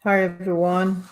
Hi, everyone.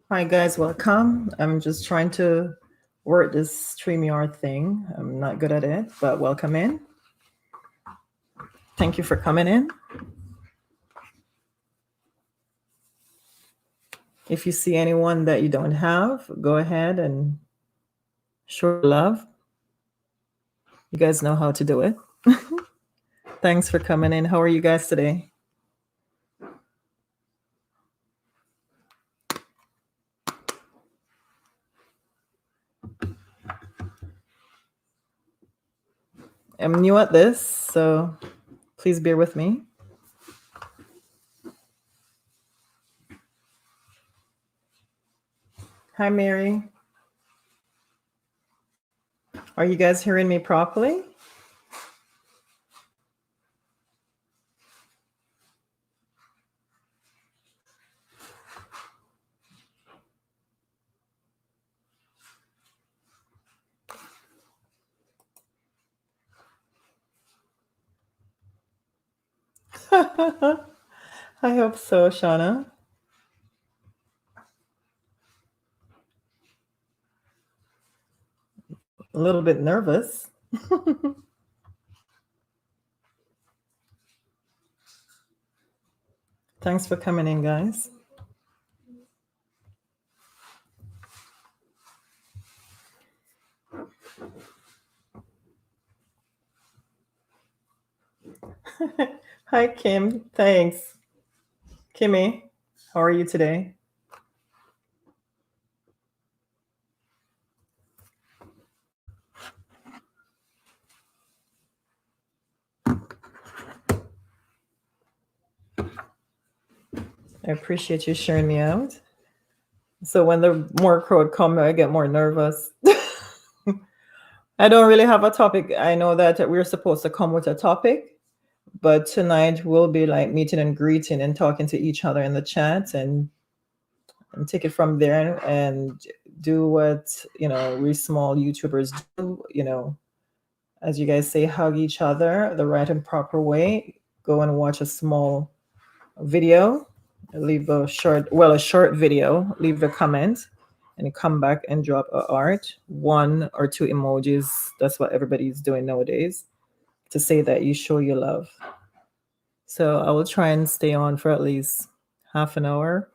Hi, guys. Welcome. I'm just trying to work this StreamYard thing. I'm not good at it, but welcome in. Thank you for coming in. If you see anyone that you don't have, go ahead and show love. You guys know how to do it. Thanks for coming in. How are you guys today? I'm new at this, so please bear with me. Hi, Mary. Are you guys hearing me properly? I hope so, Shauna. A little bit nervous. Thanks for coming in, guys. Hi, Kim. Thanks. Kimmy, how are you today? I appreciate you sharing me out. So when the more crowd come, I get more nervous. I don't really have a topic. I know that we're supposed to come with a topic, but tonight we'll be like meeting and greeting and talking to each other in the chat and take it from there and do what we small YouTubers do. as you guys say, hug each other the right and proper way, go and watch a small video, leave a short video, leave a comment, and come back and drop a art, one or two emojis. That's what everybody's doing nowadays to say that you show your love. So I will try and stay on for at least half an hour.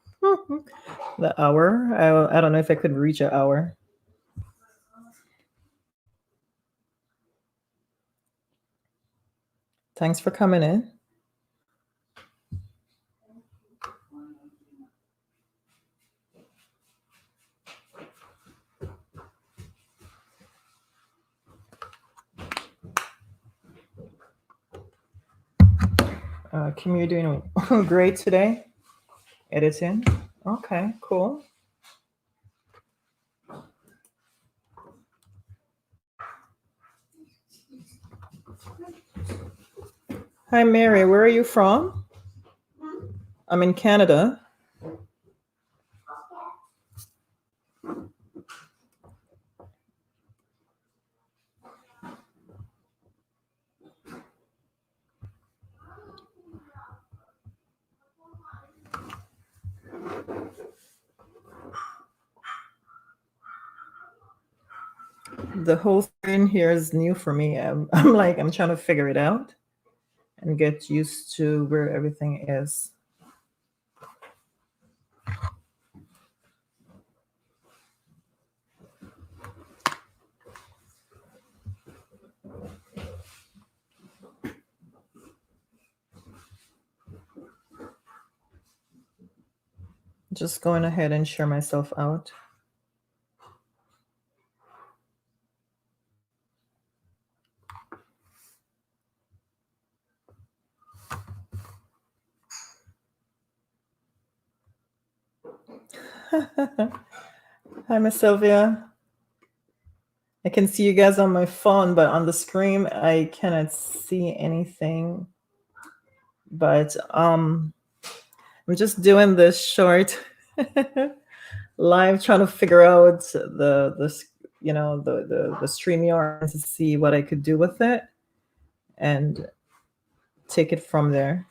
The hour. I don't know if I could reach an hour. Thanks for coming in. Kim, you're doing great today. Editing. Okay, cool. Hi, Mary. Where are you from? I'm in Canada. The whole screen here is new for me. I'm trying to figure it out and get used to where everything is. Just going ahead and share myself out. Hi, Miss Sylvia. I can see you guys on my phone, but on the screen I cannot see anything. But I'm just doing this short live, trying to figure out the StreamYard to see what I could do with it and take it from there.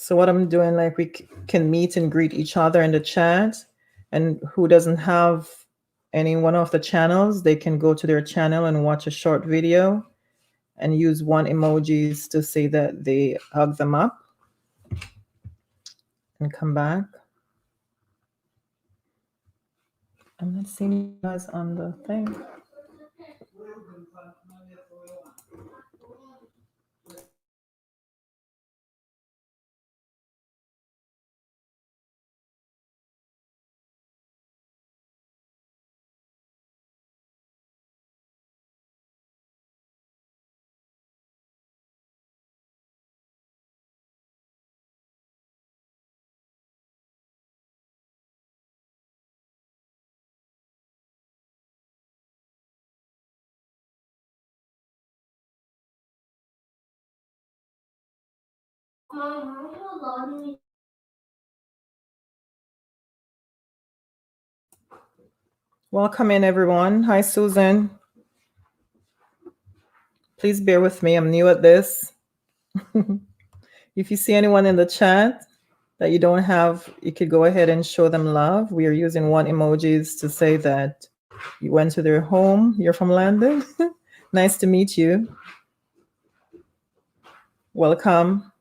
So what I'm doing, like, we can meet and greet each other in the chat, and who doesn't have any one of the channels, they can go to their channel and watch a short video and use one emojis to say that they hug them up and come back. I'm not seeing you guys on the thing. Welcome in, everyone. Hi, Susan. Please bear with me. I'm new at this. If you see anyone in the chat that you don't have, you could go ahead and show them love. We are using one emojis to say that you went to their home. You're from London. Nice to meet you. Welcome.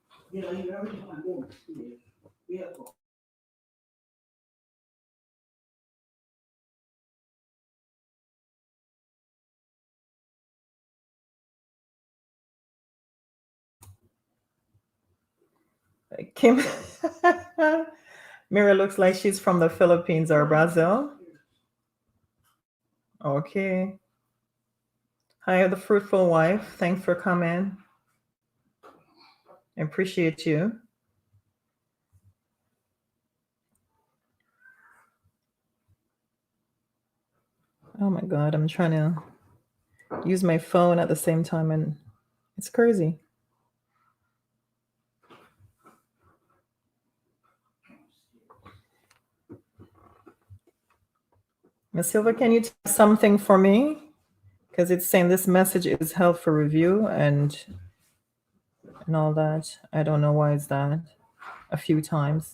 Kim. Mira looks like she's from the Philippines or Brazil. Okay. Hi, the fruitful wife. Thanks for coming. I appreciate you. Oh my God, I'm trying to use my phone at the same time and it's crazy. Miss Silva, can you type something for me? Because it's saying this message is held for review and all that. I don't know why it's that a few times.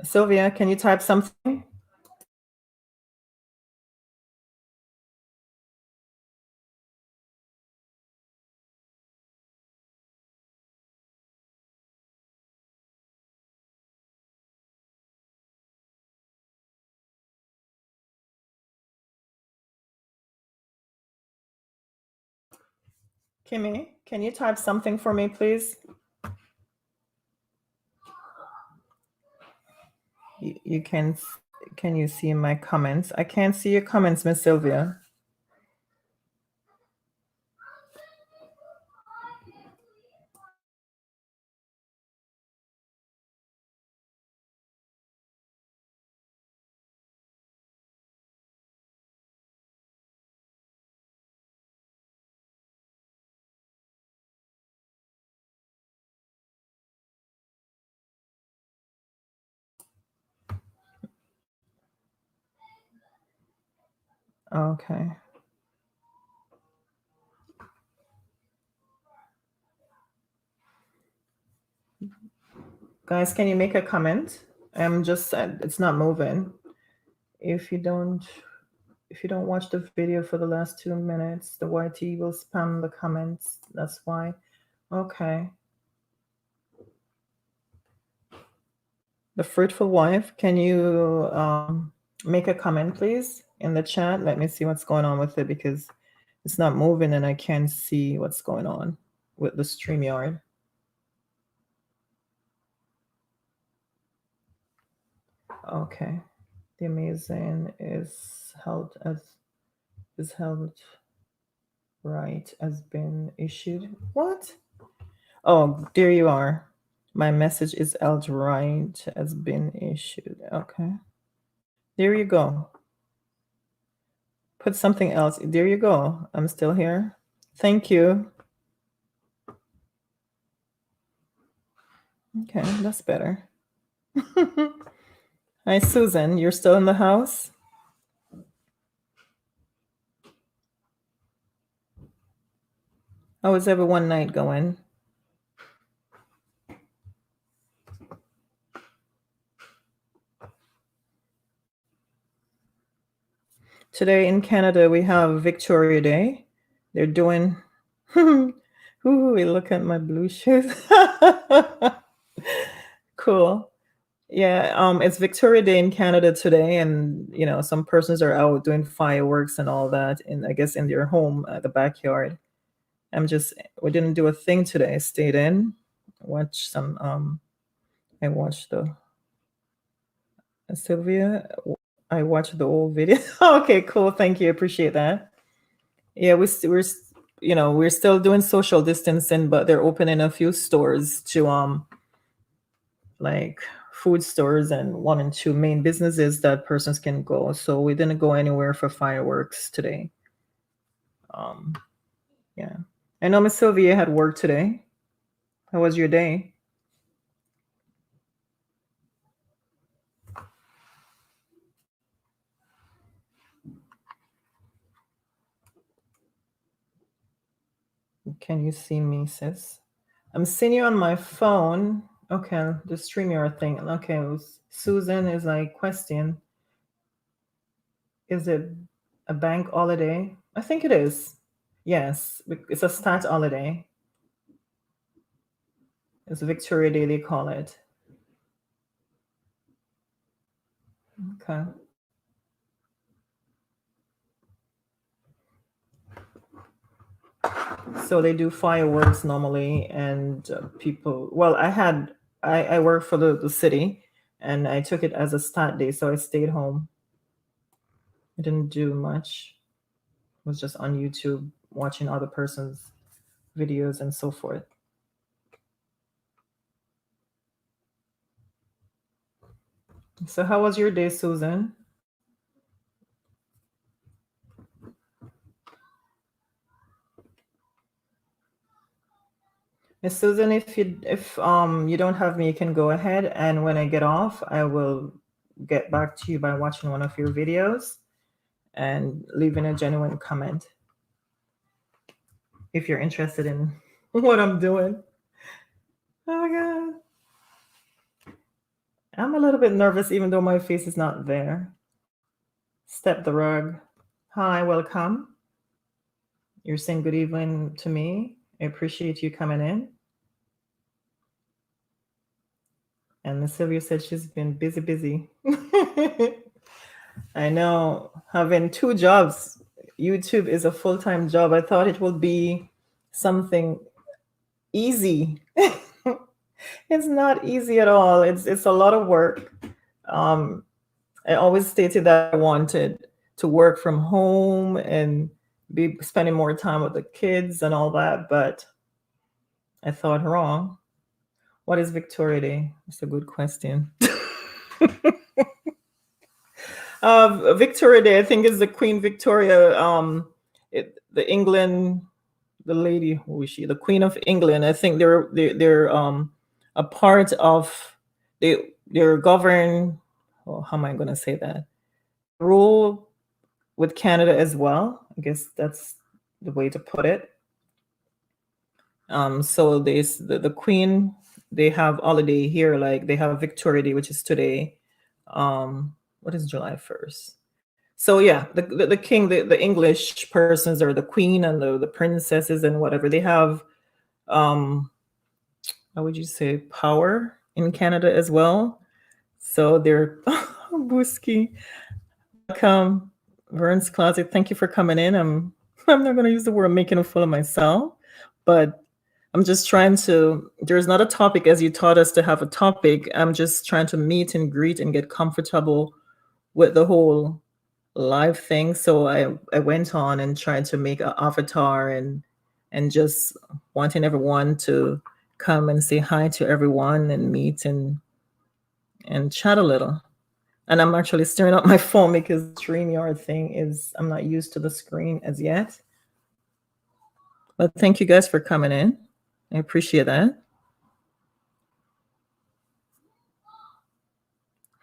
Sylvia, can you type something? Kimmy, can you type something for me, please? You can you see my comments? I can't see your comments, Miss Sylvia. Okay. Guys, can you make a comment? I'm just it's not moving. If you don't watch the video for the last 2 minutes, the YT will spam the comments. That's why. Okay. The fruitful wife, can you make a comment, please, in the chat? Let me see what's going on with it because it's not moving and I can't see what's going on with the StreamYard. Okay. The amazing is held right has been issued. What? Oh, there you are. My message is held right has been issued. Okay. There you go. Put something else. There you go. I'm still here. Thank you. Okay, that's better. Hi, Susan. You're still in the house? How is everyone night going? Today in Canada, we have Victoria Day. They're doing. Ooh, look at my blue shoes. Cool. Yeah, it's Victoria Day in Canada today, and some persons are out doing fireworks and all that, and I guess in their home at the backyard. We didn't do a thing today. I stayed in, watched some. I watched the Sylvia. I watched the old video. Okay, cool. Thank you. Appreciate that. Yeah, we're still doing social distancing, but they're opening a few stores to like food stores and 1 and 2 main businesses that persons can go. So we didn't go anywhere for fireworks today. Yeah. I know Miss Sylvia had work today. How was your day? Can you see me, sis? I'm seeing you on my phone. Okay, the StreamYard thing. Okay, Susan is like, question, is it a bank holiday? I think it is. Yes, it's a stat holiday. It's Victoria Day, they call it. Okay. So they do fireworks normally, and people. Well, I work for the city, and I took it as a stat day, so I stayed home. I didn't do much. I was just on YouTube watching other person's videos and so forth. So how was your day, Susan? Miss Susan, if you don't have me, you can go ahead, and when I get off, I will get back to you by watching one of your videos and leaving a genuine comment if you're interested in what I'm doing. Oh my god. I'm a little bit nervous even though my face is not there. Step the rug. Hi, welcome. You're saying good evening to me. I appreciate you coming in. And Miss Sylvia said she's been busy, busy. I know, having two jobs. YouTube is a full time job. I thought it would be something easy. It's not easy at all. It's a lot of work. Um, I always stated that I wanted to work from home and be spending more time with the kids and all that, but I thought wrong. What is Victoria Day? That's a good question. Victoria Day, I think, is the Queen Victoria. The England, the lady, who is she? The Queen of England. I think they're a part of they're governed. Oh, how am I going to say that? Rule with Canada as well. I guess that's the way to put it. So the Queen, they have holiday here. Like they have Victoria Day, which is today. What is July 1st? So yeah, the king, the English persons, or the queen and the princesses and whatever, they have um how would you say, power in Canada as well. So they're Booski. Welcome, Vern's Closet. Thank you for coming in. I'm not gonna use the word making a fool of myself, but I'm just trying to, there's not a topic as you taught us to have a topic. I'm just trying to meet and greet and get comfortable with the whole live thing. So I went on and tried to make an avatar and just wanting everyone to come and say hi to everyone and meet and chat a little. And I'm actually staring at my phone because StreamYard thing is, I'm not used to the screen as yet. But thank you guys for coming in. I appreciate that.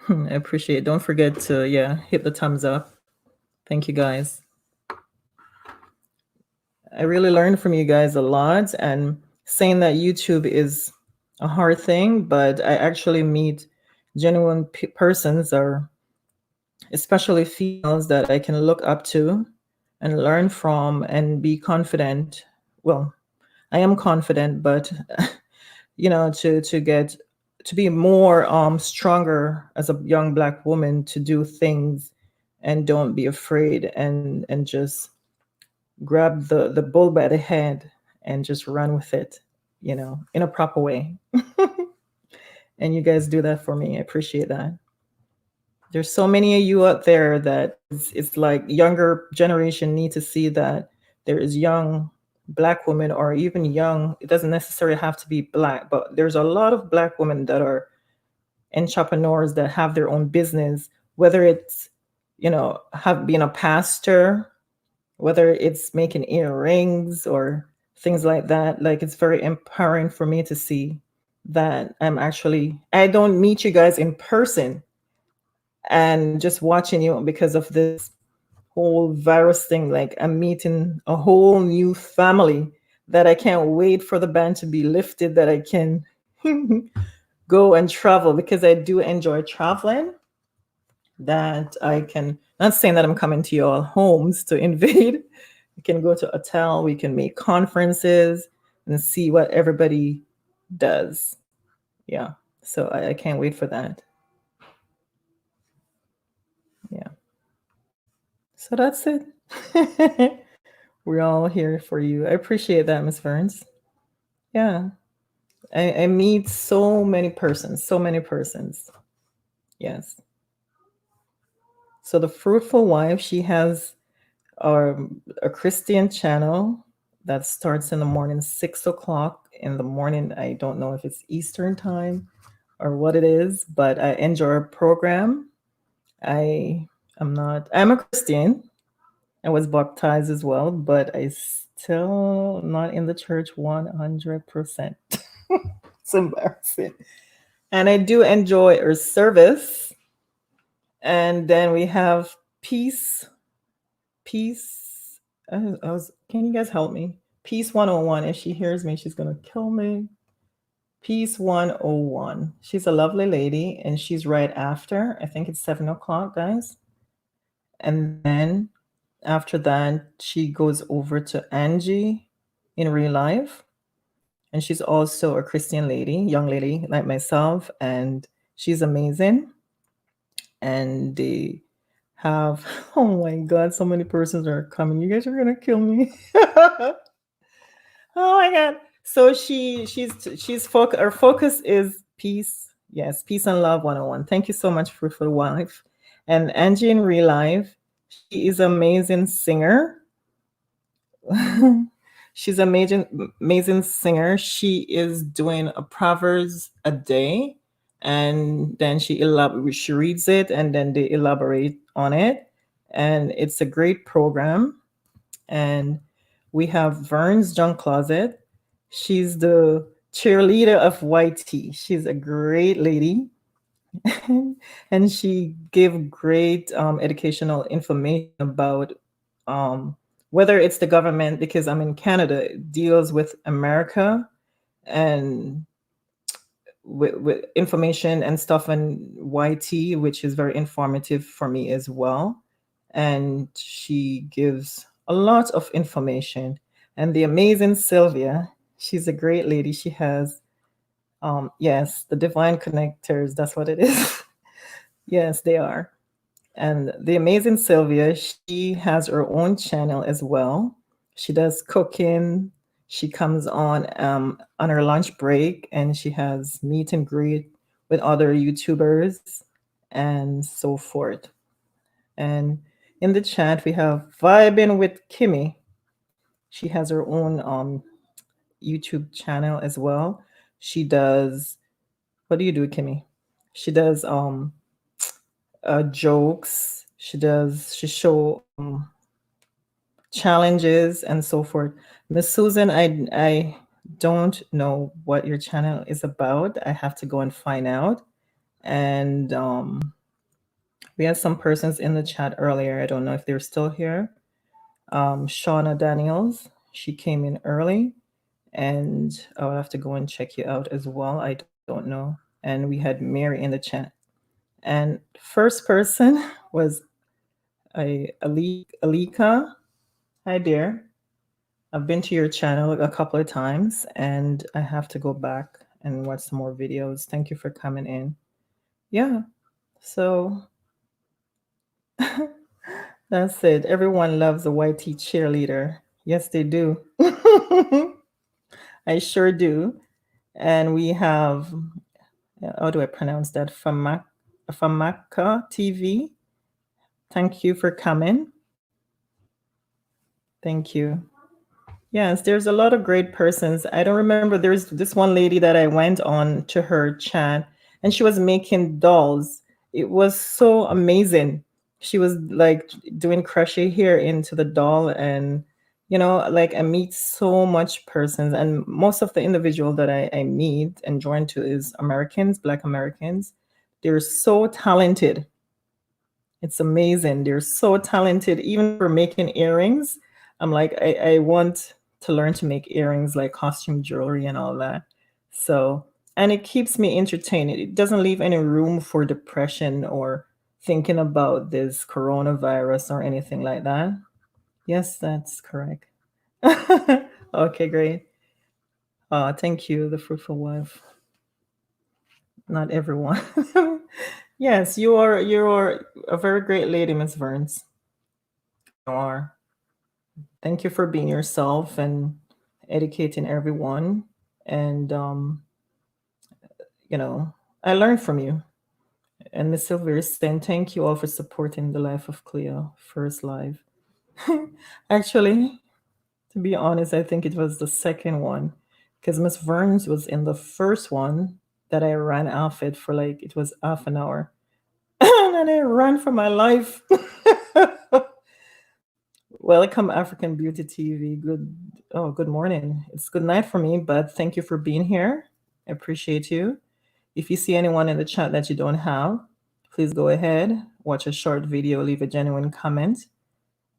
I appreciate it. Don't forget to, yeah, hit the thumbs up. Thank you guys. I really learned from you guys a lot, and saying that YouTube is a hard thing, but I actually meet genuine persons, or especially females, that I can look up to and learn from and be confident. Well, I am confident, but to get to be more stronger as a young Black woman, to do things and don't be afraid, and just grab the bull by the head and just run with it, in a proper way. And you guys do that for me. I appreciate that. There's so many of you out there that it's like younger generation need to see that there is young Black women, or even young, it doesn't necessarily have to be Black, but there's a lot of Black women that are entrepreneurs that have their own business, whether it's, have been a pastor, whether it's making earrings or things like that. Like, it's very empowering for me to see that I don't meet you guys in person, and just watching you because of this whole virus thing, like I'm meeting a whole new family that I can't wait for the ban to be lifted, that I can go and travel, because I do enjoy traveling. That I can, not saying that I'm coming to your homes to invade. We can go to a hotel, we can make conferences and see what everybody does. Yeah. So I can't wait for that. Yeah. So that's it. We're all here for you. I appreciate that, Miss Burns. Yeah. I meet so many persons, so many persons. Yes. So the Fruitful Wife, she has a Christian channel that starts in the morning, 6 o'clock in the morning. I don't know if it's Eastern time or what it is, but I enjoy our program. I I'm a Christian. I was baptized as well, but I still not in the church 100%. It's embarrassing. And I do enjoy our service. And then we have peace, peace. Can you guys help me? Peace 101. If she hears me, she's going to kill me. Peace 101. She's a lovely lady, and she's right after. I think it's 7 o'clock, guys. And then after that, she goes over to Angie in real life. And she's also a Christian lady, young lady like myself, and she's amazing. And they have, oh my God, so many persons are coming. You guys are gonna kill me. Oh my God. So her focus is peace. Yes, peace and love 101. Thank you so much, Fruitful Wife. And Angie in real life, she is amazing singer. She's amazing singer. She is doing a proverbs a day, and then she reads it, and then they elaborate on it, and it's a great program. And we have Vern's Junk Closet. She's the cheerleader of YT. She's a great lady. And she gave great educational information about um, whether it's the government, because I'm in Canada, it deals with America and with information and stuff on YT, which is very informative for me as well. And she gives a lot of information. And the amazing Sylvia, she's a great lady. She has, yes, the divine connectors. That's what it is. Yes, they are. And the amazing Sylvia, she has her own channel as well. She does cooking. She comes on her lunch break, and she has meet and greet with other YouTubers and so forth. And in the chat, we have Vibing with Kimmy. She has her own YouTube channel as well. She does, what do you do, Kimmy? She does jokes. She show challenges and so forth. Miss Susan, I don't know what your channel is about. I have to go and find out. And we had some persons in the chat earlier. I don't know if they're still here. Shauna Daniels, she came in early, and I'll have to go and check you out as well. I don't know. And we had Mary in the chat. And first person was Alika. Hi, dear. I've been to your channel a couple of times, and I have to go back and watch some more videos. Thank you for coming in. Yeah. So that's it. Everyone loves a YT cheerleader. Yes, they do. I sure do. And we have, how do I pronounce that? Famaka TV. Thank you for coming. Thank you. Yes, there's a lot of great persons. I don't remember. There's this one lady that I went on to her chat, and she was making dolls. It was so amazing. She was like doing crochet here into the doll, and like I meet so much persons, and most of the individual that I meet and join to is Americans, Black Americans. They're so talented. It's amazing. They're so talented, even for making earrings. I'm like, I want to learn to make earrings, like costume jewelry and all that. So, and it keeps me entertained. It doesn't leave any room for depression or thinking about this coronavirus or anything like that. Yes, that's correct. Okay, great. Thank you, the fruitful wife. Not everyone. Yes, you're a very great lady, Miss Burns. You are. Thank you for being yourself and educating everyone. And I learned from you. And Miss Sylvia is saying thank you all for supporting the life of Cleo first live. Actually, to be honest, I think it was the second one, because Miss Burns was in the first one that I ran off it for like it was half an hour. And then I ran for my life. Welcome, African Beauty TV. Good morning. It's good night for me, but thank you for being here. I appreciate you. If you see anyone in the chat that you don't have, please go ahead, watch a short video, leave a genuine comment,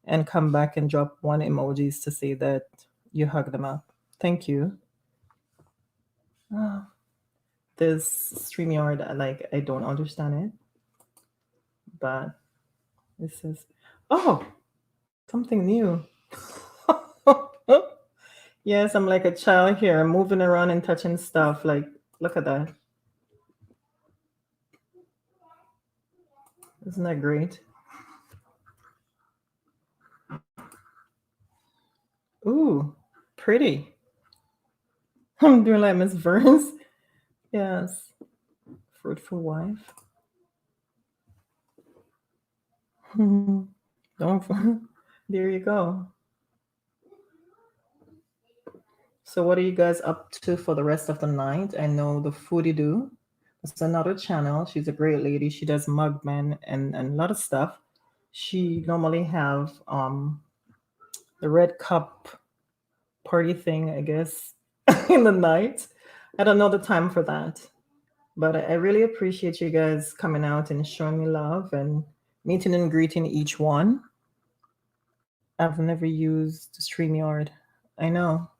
and come back and drop one emojis to say that you hug them up. Thank you. Ah, this StreamYard, like, I don't understand it, but this is, oh, something new. Yes, I'm like a child here, moving around and touching stuff. Like, look at that. Isn't that great? Ooh, pretty. I'm doing like Miss Burns. Yes. Fruitful wife. Don't. There you go. So, what are you guys up to for the rest of the night? I know the Foodie Do. It's another channel. She's a great lady. She does mugmen and a lot of stuff. She normally have the red cup party thing, I guess, in the night. I don't know the time for that, but I really appreciate you guys coming out and showing me love and meeting and greeting each one. I've never used StreamYard. I know.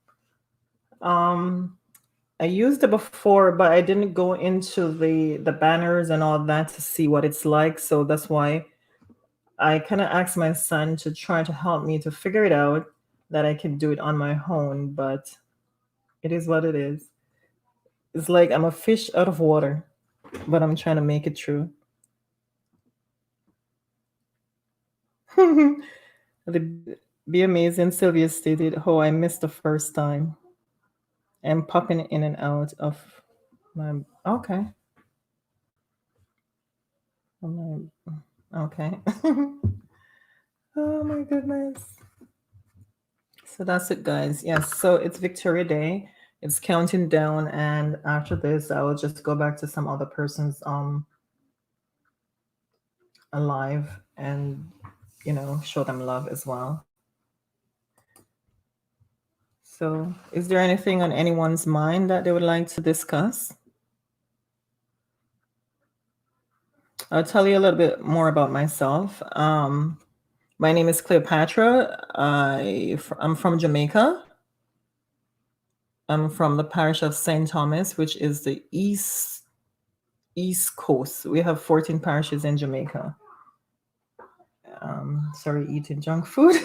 I used it before, but I didn't go into the banners and all that to see what it's like. So that's why I kind of asked my son to try to help me to figure it out that I can do it on my own, but it is what it is. It's like I'm a fish out of water, but I'm trying to make it through. Be amazing. Sylvia stated, "Oh, I missed the first time. I'm popping in and out of my okay. Okay. Oh my goodness. So that's it, guys. Yes. So it's Victoria Day. It's counting down, and after this, I will just go back to some other person's alive and show them love as well. So, is there anything on anyone's mind that they would like to discuss? I'll tell you a little bit more about myself. My name is Cleopatra. I'm from Jamaica. I'm from the parish of St. Thomas, which is the east coast. We have 14 parishes in Jamaica. Sorry, eating junk food.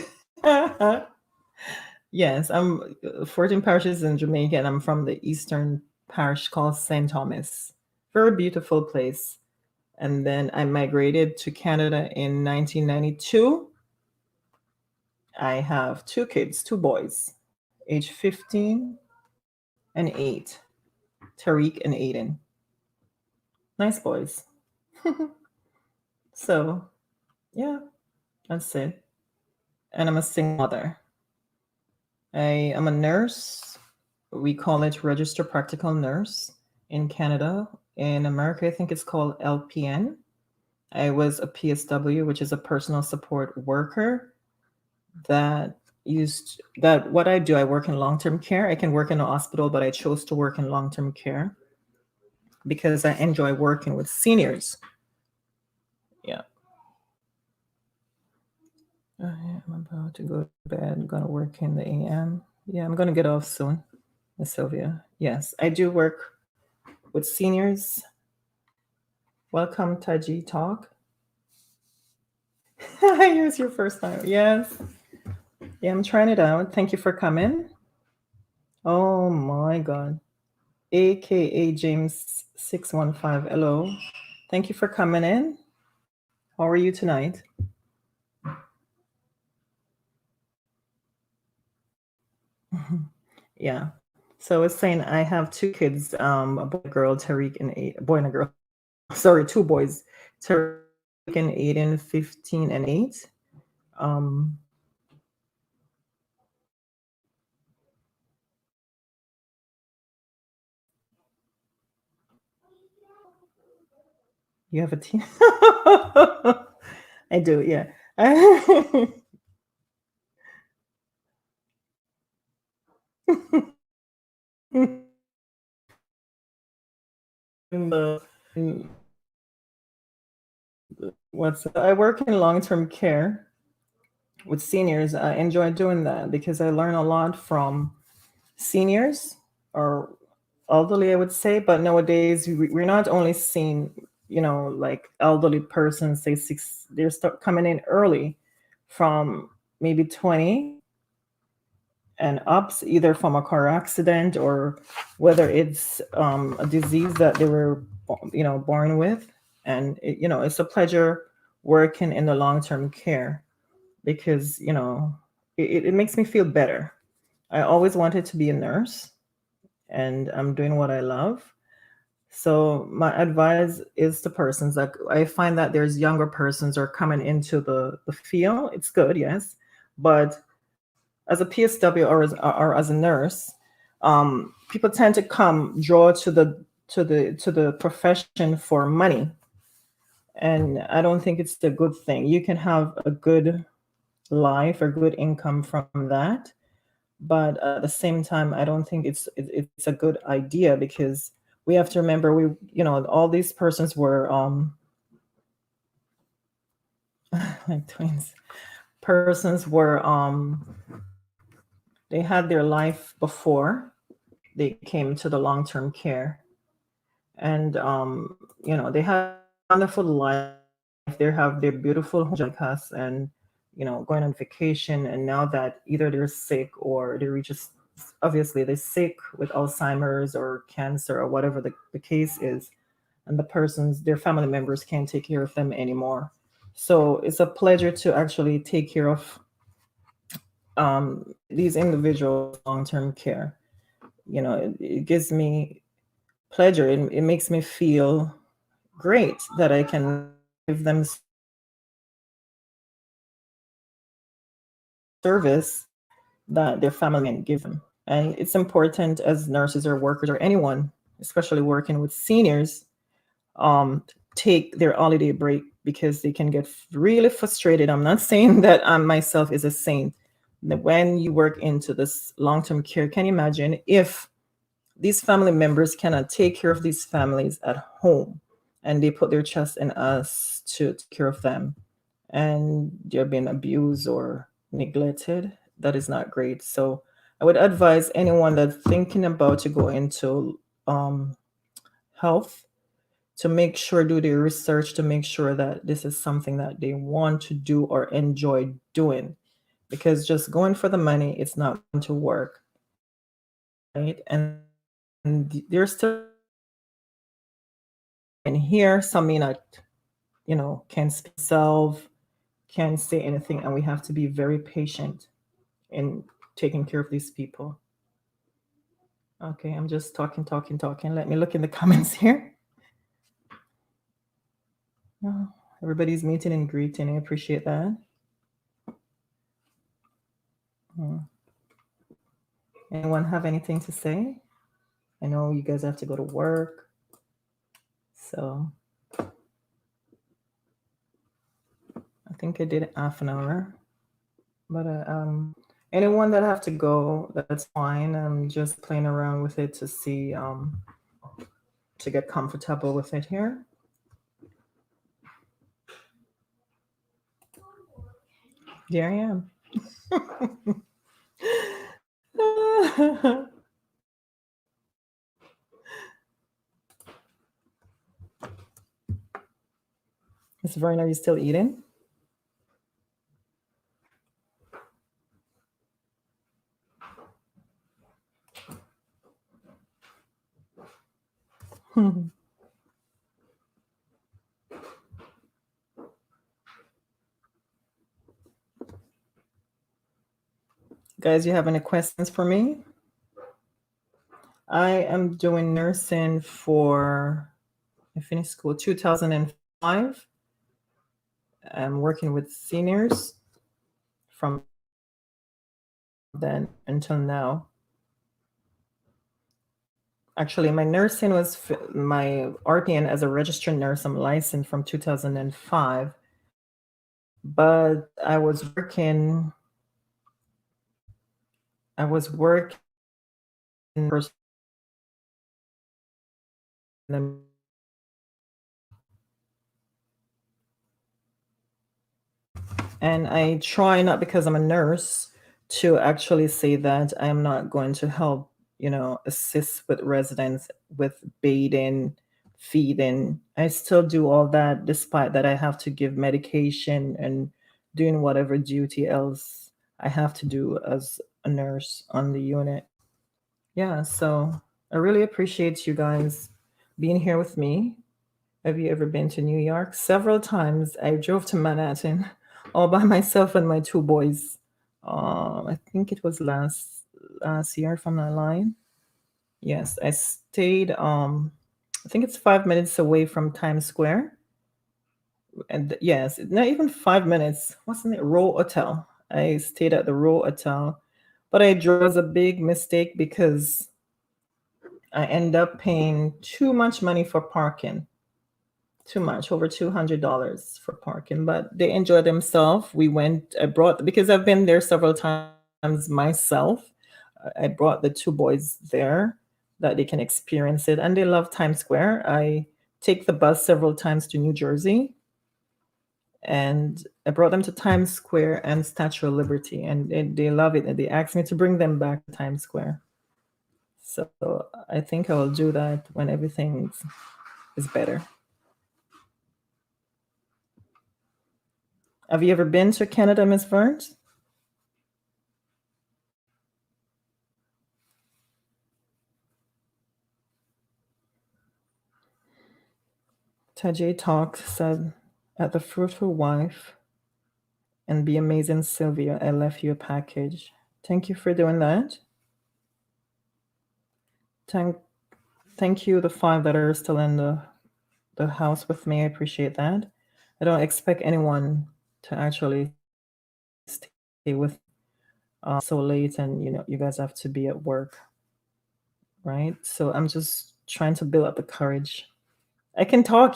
Yes, I'm 14 parishes in Jamaica, and I'm from the eastern parish called St. Thomas. Very beautiful place. And then I migrated to Canada in 1992. I have two kids, two boys, age 15 and 8, Tariq and Aiden. Nice boys. So, yeah, that's it. And I'm a single mother. I am a nurse. We call it registered practical nurse in Canada. In America, I think it's called LPN. I was a PSW, which is a personal support worker. That what I do, I work in long-term care. I can work in a hospital, but I chose to work in long-term care because I enjoy working with seniors. Yeah. I'm about to go to bed. I'm gonna work in the AM. Yeah, I'm gonna get off soon, Miss Sylvia. Yes, I do work with seniors. Welcome, Taji Talk. Here's your first time. Yes. Yeah, I'm trying it out. Thank you for coming. Oh my God. AKA James 615. Hello. Thank you for coming in. How are you tonight? Yeah. So I was saying I have two kids, a boy, and a girl, Tariq and a boy and a girl. Sorry, two boys, Tariq and Aiden, 15 and 8. Um, You have a team? I do, yeah. In what's I work in long-term care with seniors. I enjoy doing that because I learn a lot from seniors or elderly, I would say. But nowadays, we're not only seeing, like elderly persons, say six, they're start coming in early from maybe 20 and ups, either from a car accident or whether it's a disease that they were, born with. And, it's a pleasure working in the long term care because, it makes me feel better. I always wanted to be a nurse and I'm doing what I love. So my advice is to persons like I find that there's younger persons are coming into the field. It's good, yes, but as a PSW or as a nurse, people tend to come draw to the profession for money, and I don't think it's a good thing. You can have a good life or good income from that, but at the same time, I don't think it's a good idea because we have to remember all these persons were like twins. Persons were they had their life before they came to the long term care, and they have a wonderful life. They have their beautiful home like us, and going on vacation. And now that either they're sick or they're just obviously they're sick with Alzheimer's or cancer or whatever the case is, and the persons, their family members can't take care of them anymore. So it's a pleasure to actually take care of these individuals long term care. It gives me pleasure. It makes me feel great that I can give them service that their family can give them. And it's important as nurses or workers or anyone, especially working with seniors, um, take their holiday break because they can get really frustrated. I'm not saying that I myself is a saint. That when you work into this long-term care, can you imagine if these family members cannot take care of these families at home and they put their trust in us to take care of them and they're being abused or neglected? That is not great. So I would advise anyone that's thinking about to go into um, health to make sure do their research to make sure that this is something that they want to do or enjoy doing, because just going for the money, it's not going to work, right? And there's still in here some may not, can speak self, can't say anything, and we have to be very patient in taking care of these people. Okay, I'm just talking. Let me look in the comments here. Oh, everybody's meeting and greeting. I appreciate that. Hmm. Anyone have anything to say? I know you guys have to go to work. So I think I did half an hour. But anyone that have to go, that's fine. I'm just playing around with it to see to get comfortable with it here. Here I am. Miss Vern, are you still eating? Guys, you have any questions for me? I am doing nursing I finished school 2005. I'm working with seniors from then until now. Actually, my nursing was my RPN as a registered nurse. I'm licensed from 2005, but I was working first, and I try, not because I'm a nurse, to actually say that I am not going to help, assist with residents with bathing, feeding. I still do all that, despite that I have to give medication and doing whatever duty else I have to do as a nurse on the unit. Yeah, so I really appreciate you guys being here with me. Have you ever been to New York? Several times. I drove to Manhattan all by myself and my two boys. I think it was last year, if I'm not lying. Yes, I stayed. I think it's 5 minutes away from Times Square, and yes, not even 5 minutes. Wasn't it Row Hotel? I stayed at the Row Hotel, but I drove was a big mistake because I end up paying too much money for parking. Too much, over $200 for parking, but they enjoy themselves. I brought, because I've been there several times myself. I brought the two boys there that they can experience it, and they love Times Square. I take the bus several times to New Jersey, and I brought them to Times Square and Statue of Liberty, and they love it. And they asked me to bring them back to Times Square. So I think I will do that when everything is better. Have you ever been to Canada, Miss Burns? Tajay Talk said, "At the Fruitful Wife and Be Amazing Sylvia, I left you a package." Thank you for doing that. Thank, thank you, the five that are still in the house with me. I appreciate that. I don't expect anyone to actually stay with so late, and you guys have to be at work, right? So I'm just trying to build up the courage. I can talk.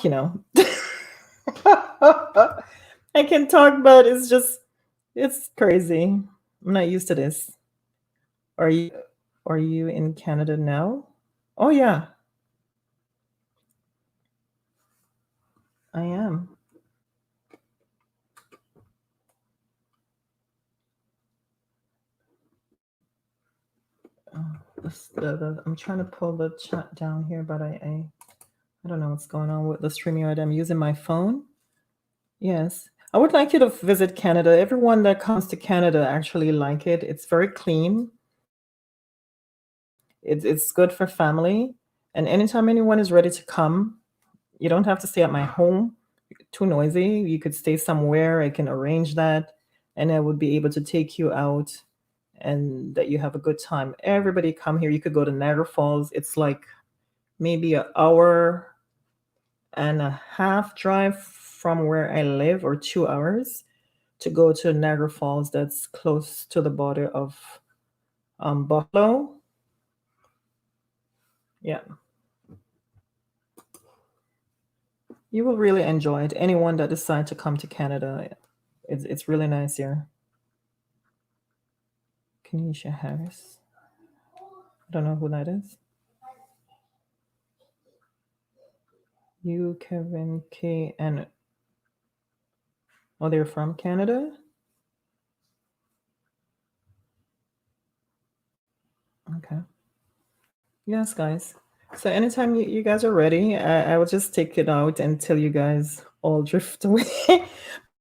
I can talk, but it's crazy. I'm not used to this. Are you are you in Canada now? Oh yeah, I am. I'm trying to pull the chat down here, but I don't know what's going on with the StreamYard. I'm using my phone. Yes. I would like you to visit Canada. Everyone that comes to Canada actually like it. It's very clean. It's good for family. And anytime anyone is ready to come, you don't have to stay at my home. Too noisy. You could stay somewhere. I can arrange that, and I would be able to take you out and that you have a good time. Everybody come here. You could go to Niagara Falls. It's like maybe an hour and a half drive from where I live, or 2 hours to go to Niagara Falls. That's close to the border of Buffalo. Yeah, you will really enjoy it. Anyone that decides to come to Canada, it's really nice here. Kenesha Harris. I don't know who that is. You, Kevin, K, and oh, they're from Canada? Okay. Yes, guys. So anytime you guys are ready, I will just take it out until you guys all drift away.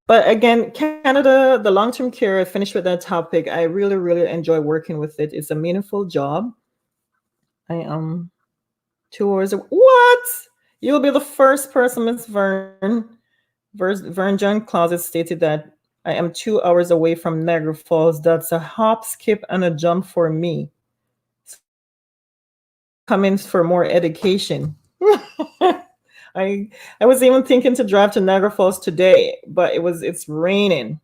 But again, Canada, the long-term care, I finished with that topic. I really, really enjoy working with it. It's a meaningful job. I am 2 hours. What? You'll be the first person, Miss Vern. Vern John Closet stated that I am 2 hours away from Niagara Falls. That's a hop, skip, and a jump for me. Come in for more education. I I was even thinking to drive to Niagara Falls today, but it's raining,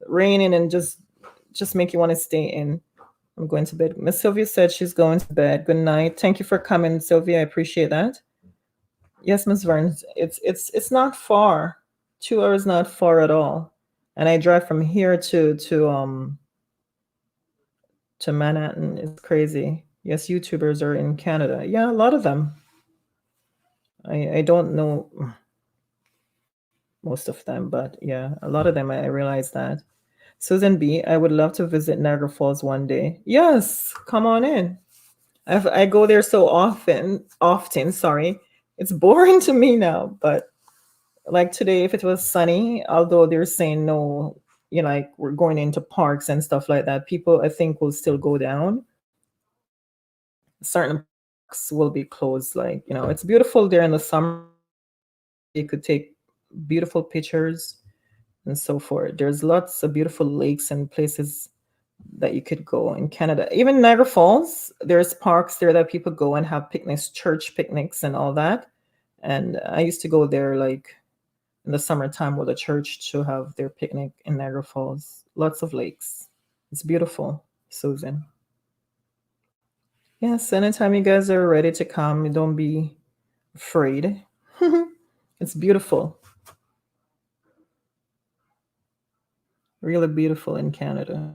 and just make you want to stay in. I'm going to bed. Miss Sylvia said she's going to bed. Good night. Thank you for coming, Sylvia. I appreciate that. Yes, Miss Burns. It's not far. 2 hours not far at all. And I drive from here to Manhattan. It's crazy. Yes, YouTubers are in Canada. Yeah, a lot of them. I don't know most of them, but yeah, a lot of them I realize that. Susan B, I would love to visit Niagara Falls one day. Yes, come on in. I go there so often, sorry. It's boring to me now, but like today, if it was sunny, although they're saying no, like we're going into parks and stuff like that, people I think will still go down. Certain parks will be closed. Like, it's beautiful there in the summer. You could take beautiful pictures and so forth. There's lots of beautiful lakes and places that you could go in Canada. Even Niagara Falls, there's parks there that people go and have picnics, church picnics and all that. And I used to go there like in the summertime with the church to have their picnic in Niagara Falls. Lots of lakes. It's beautiful, Susan. Yes, anytime you guys are ready to come, don't be afraid. It's beautiful. Really beautiful in Canada.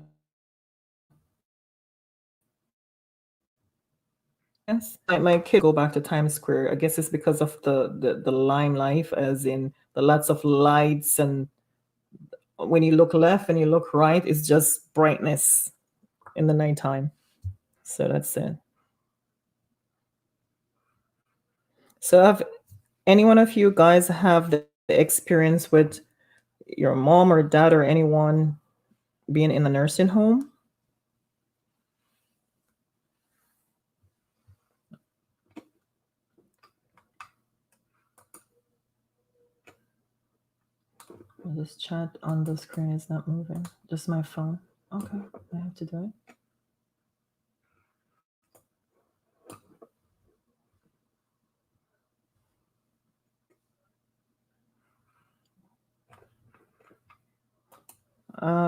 Yes, my kid go back to Times Square. I guess it's because of the lime life, as in the lots of lights, and when you look left and you look right, it's just brightness in the nighttime. So that's it. So have any one of you guys have the experience with your mom or dad or anyone being in the nursing home? This chat on the screen is not moving. Just my phone. Okay, I have to do it.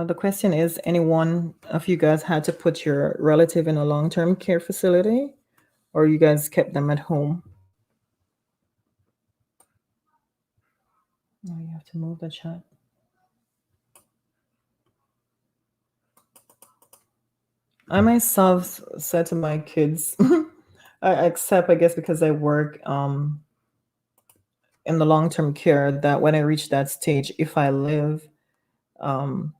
The question is, any one of you guys had to put your relative in a long-term care facility, or you guys kept them at home? No, you have to move the chat. I myself said to my kids, except I guess because I work in the long-term care, that when I reach that stage, if I um,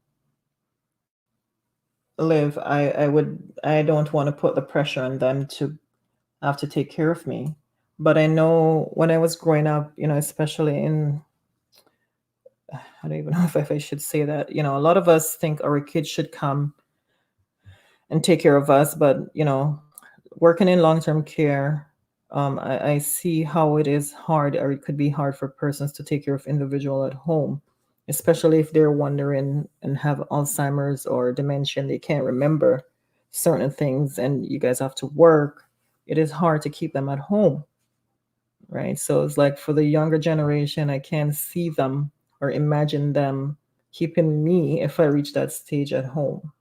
live, I don't want to put the pressure on them to have to take care of me. But I know when I was growing up, especially I don't even know if I should say that, a lot of us think our kids should come and take care of us, but working in long-term care, I see how it is hard, or it could be hard for persons to take care of individual at home, especially if they're wandering and have Alzheimer's or dementia, and they can't remember certain things, and you guys have to work. It is hard to keep them at home, right? So it's like for the younger generation, I can't see them or imagine them keeping me if I reach that stage at home,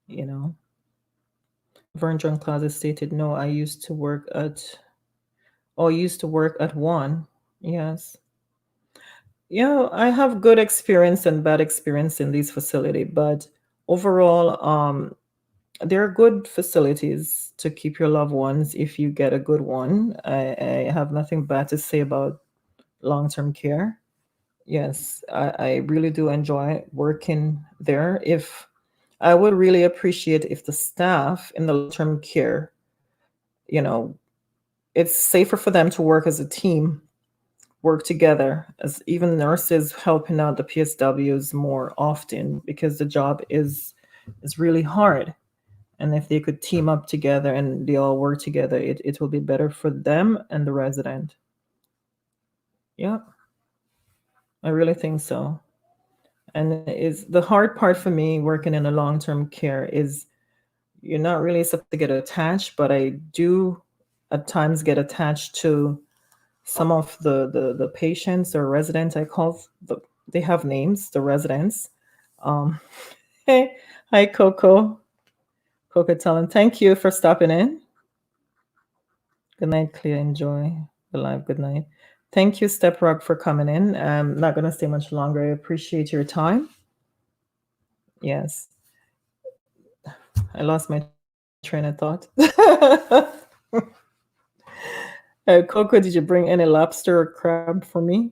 you know. Vern John Closet stated, no, I used to work at one. Yes. Yeah, I have good experience and bad experience in these facility, but overall, there are good facilities to keep your loved ones if you get a good one. I have nothing bad to say about long-term care. Yes, I really do enjoy working there. If I would really appreciate if the staff in the long-term care, you know, it's safer for them to work as a team, work together, as even nurses helping out the PSWs more often, because the job is really hard. And if they could team up together and they all work together, it will be better for them and the resident. Yeah, I really think so. And is the hard part for me working in a long-term care is you're not really supposed to get attached, but I do at times get attached to some of the patients or residents. They have names, the residents. Um, hey, hi Coco. Coca Talent, thank you for stopping in. Good night, Clear. Enjoy the live. Good night. Thank you, Step Rock, for coming in. I'm not going to stay much longer. I appreciate your time. Yes. I lost my train of thought. Coco, did you bring any lobster or crab for me?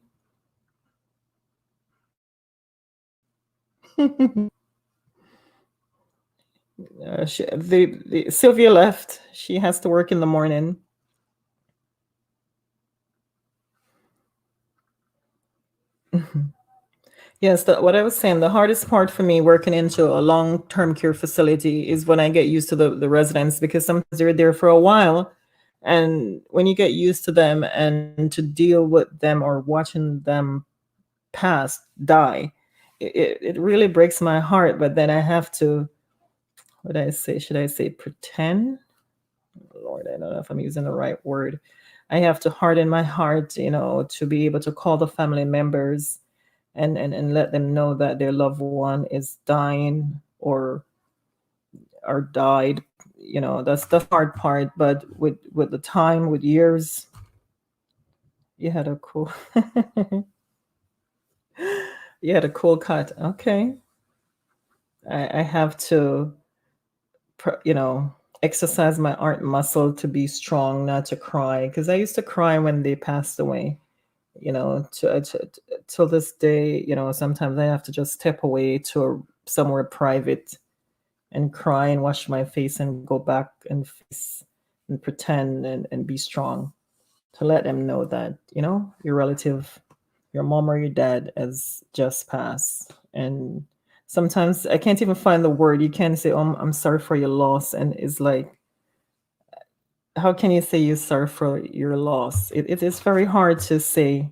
Sylvia left. She has to work in the morning. Yes, what I was saying, the hardest part for me working into a long-term care facility is when I get used to the residents, because sometimes they're there for a while. And when you get used to them and to deal with them or watching them pass, die, it really breaks my heart. But then I have to, what did I say? Should I say pretend? Lord, I don't know if I'm using the right word. I have to harden my heart, to be able to call the family members and let them know that their loved one is dying or died. That's the hard part. But with the time, with years, you had a cool you had a cool cut. Okay. I have to exercise my art muscle to be strong, not to cry, because I used to cry when they passed away. Till this day, sometimes I have to just step away to somewhere private and cry and wash my face and go back and face and pretend and be strong, to let them know that, your relative, your mom or your dad has just passed. And sometimes I can't even find the word. You can't say, "Oh, I'm sorry for your loss." And it's like, how can you say you're sorry for your loss? It is very hard to say.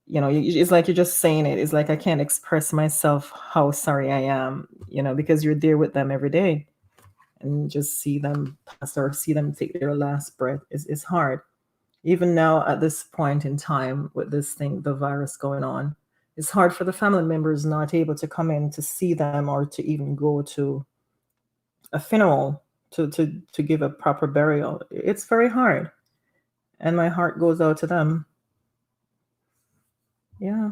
It's like you're just saying it. It's like I can't express myself how sorry I am, because you're there with them every day, and just see them pass or see them take their last breath is hard. Even now at this point in time with this thing, the virus going on, it's hard for the family members not able to come in to see them or to even go to a funeral to give a proper burial. It's very hard. And my heart goes out to them. Yeah.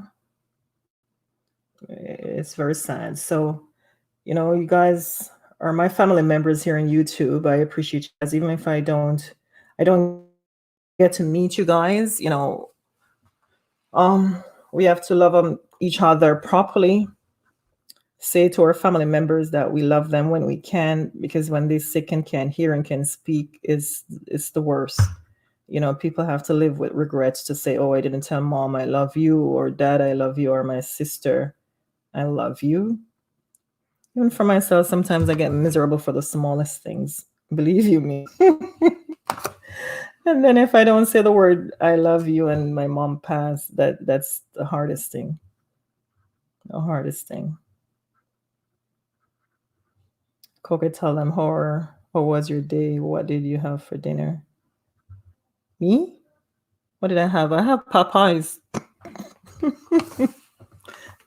It's very sad. So, you guys are my family members here on YouTube. I appreciate you guys. Even if I don't get to meet you guys, we have to love each other properly. Say to our family members that we love them when we can, because when they're sick and can't hear and can speak, it's the worst. People have to live with regrets to say, "Oh, I didn't tell mom I love you," or "Dad, I love you," or "My sister, I love you." Even for myself, sometimes I get miserable for the smallest things. Believe you me. And then if I don't say the word "I love you" and my mom passed, that's the hardest thing. The hardest thing. Coca, tell them how was your day? What did you have for dinner? Me? What did I have? I have Popeyes.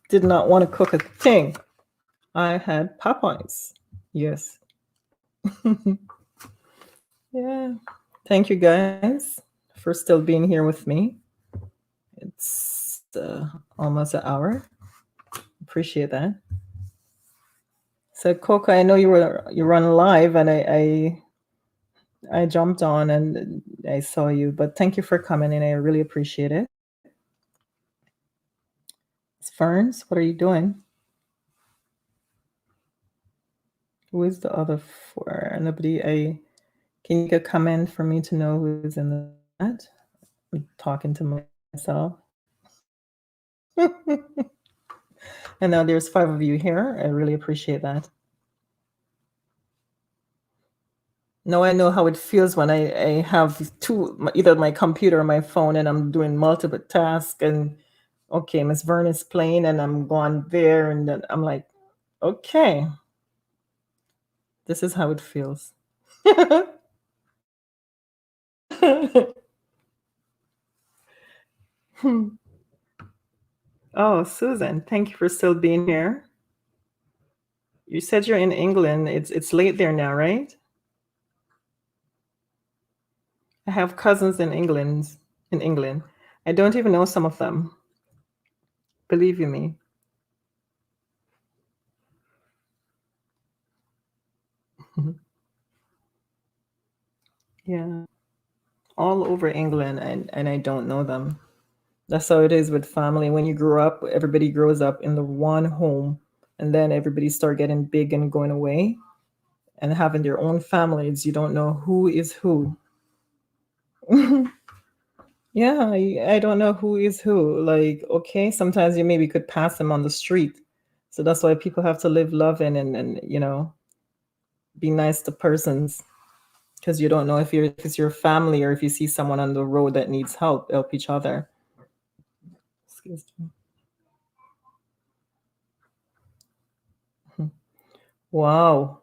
Did not want to cook a thing. I had Popeyes. Yes. Yeah. Thank you guys for still being here with me. It's almost an hour. Appreciate that. So Coca, I know you run live, and I jumped on and I saw you, but thank you for coming in. I really appreciate it. It's Ferns, what are you doing? Who is the other four? Nobody. Can you get a comment for me to know who's in the chat? I'm talking to myself. And now there's 5 of you here. I really appreciate that. Now I know how it feels when I have either my computer or my phone, and I'm doing multiple tasks, and okay, Miss Vern is playing and I'm going there, and then I'm like, okay, this is how it feels. Oh, Susan, thank you for still being here. You said you're in England. It's late there now, right? I have cousins in England. In England, I don't even know some of them. Believe you me. Yeah, all over England, and I don't know them. That's how it is with family. When you grow up, everybody grows up in the one home, and then everybody start getting big and going away and having their own families. You don't know who is who. Yeah, I don't know who is who. Like, okay, sometimes you maybe could pass them on the street. So that's why people have to live loving and be nice to persons because you don't know if it's your family or if you see someone on the road that needs help each other. Excuse me. Wow.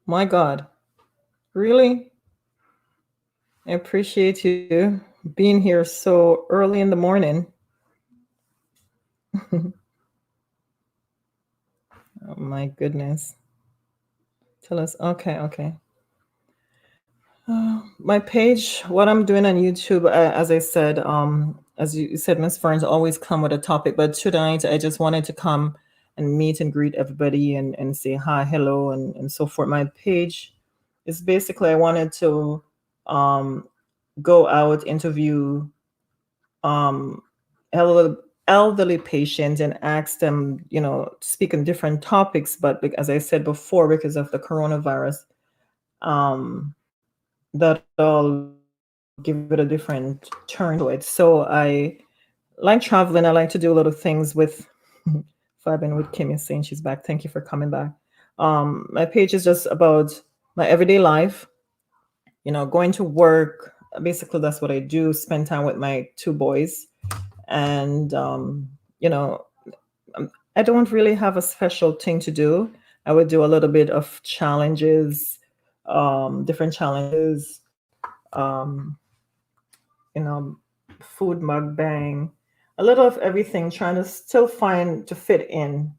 My God. Really? I appreciate you being here so early in the morning. Oh my goodness. Tell us. Okay, okay. My page, what I'm doing on YouTube, as I said, as you said, Miss Ferns always come with a topic, but tonight I just wanted to come and meet and greet everybody and say hi, hello, and so forth. My page is basically I wanted to um, go out, interview um, elderly, elderly patients and ask them, speak on different topics. But as I said before, because of the coronavirus, um, that all give it a different turn to it. So I like traveling. I like to do a lot of things with Fabian, with Kim is saying she's back. Thank you for coming back. My page is just about my everyday life, going to work. Basically, that's what I do, spend time with my two boys. And, you know, I don't really have a special thing to do. I would do a little bit of challenges, different challenges, um, you know, food mukbang, a little of everything, trying to still find to fit in.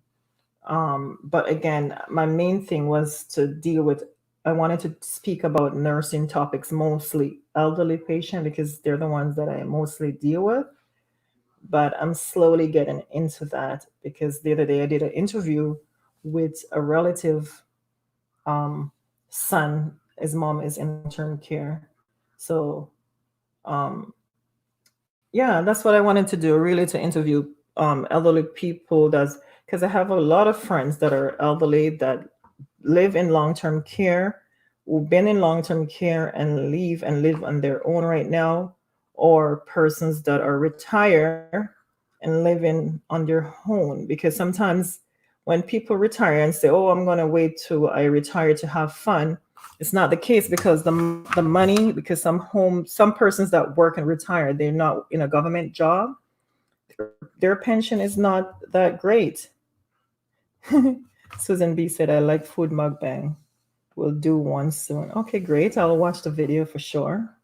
But again, my main thing was to deal with, I wanted to speak about nursing topics, mostly elderly patient, because they're the ones that I mostly deal with. But I'm slowly getting into that because the other day I did an interview with a relative um, son. His mom is in long-term care. So um, yeah, that's what I wanted to do, really, to interview elderly people. That's because I have a lot of friends that are elderly that live in long-term care, who've been in long-term care and leave and live on their own right now, or persons that are retired and living on their own. Because sometimes when people retire and say, "Oh, I'm going to wait till I retire to have fun," it's not the case because the money, because some persons that work and retire, they're not in a government job. Their pension is not that great. Susan B said, "I like food mukbang. We'll do one soon." Okay, great. I'll watch the video for sure.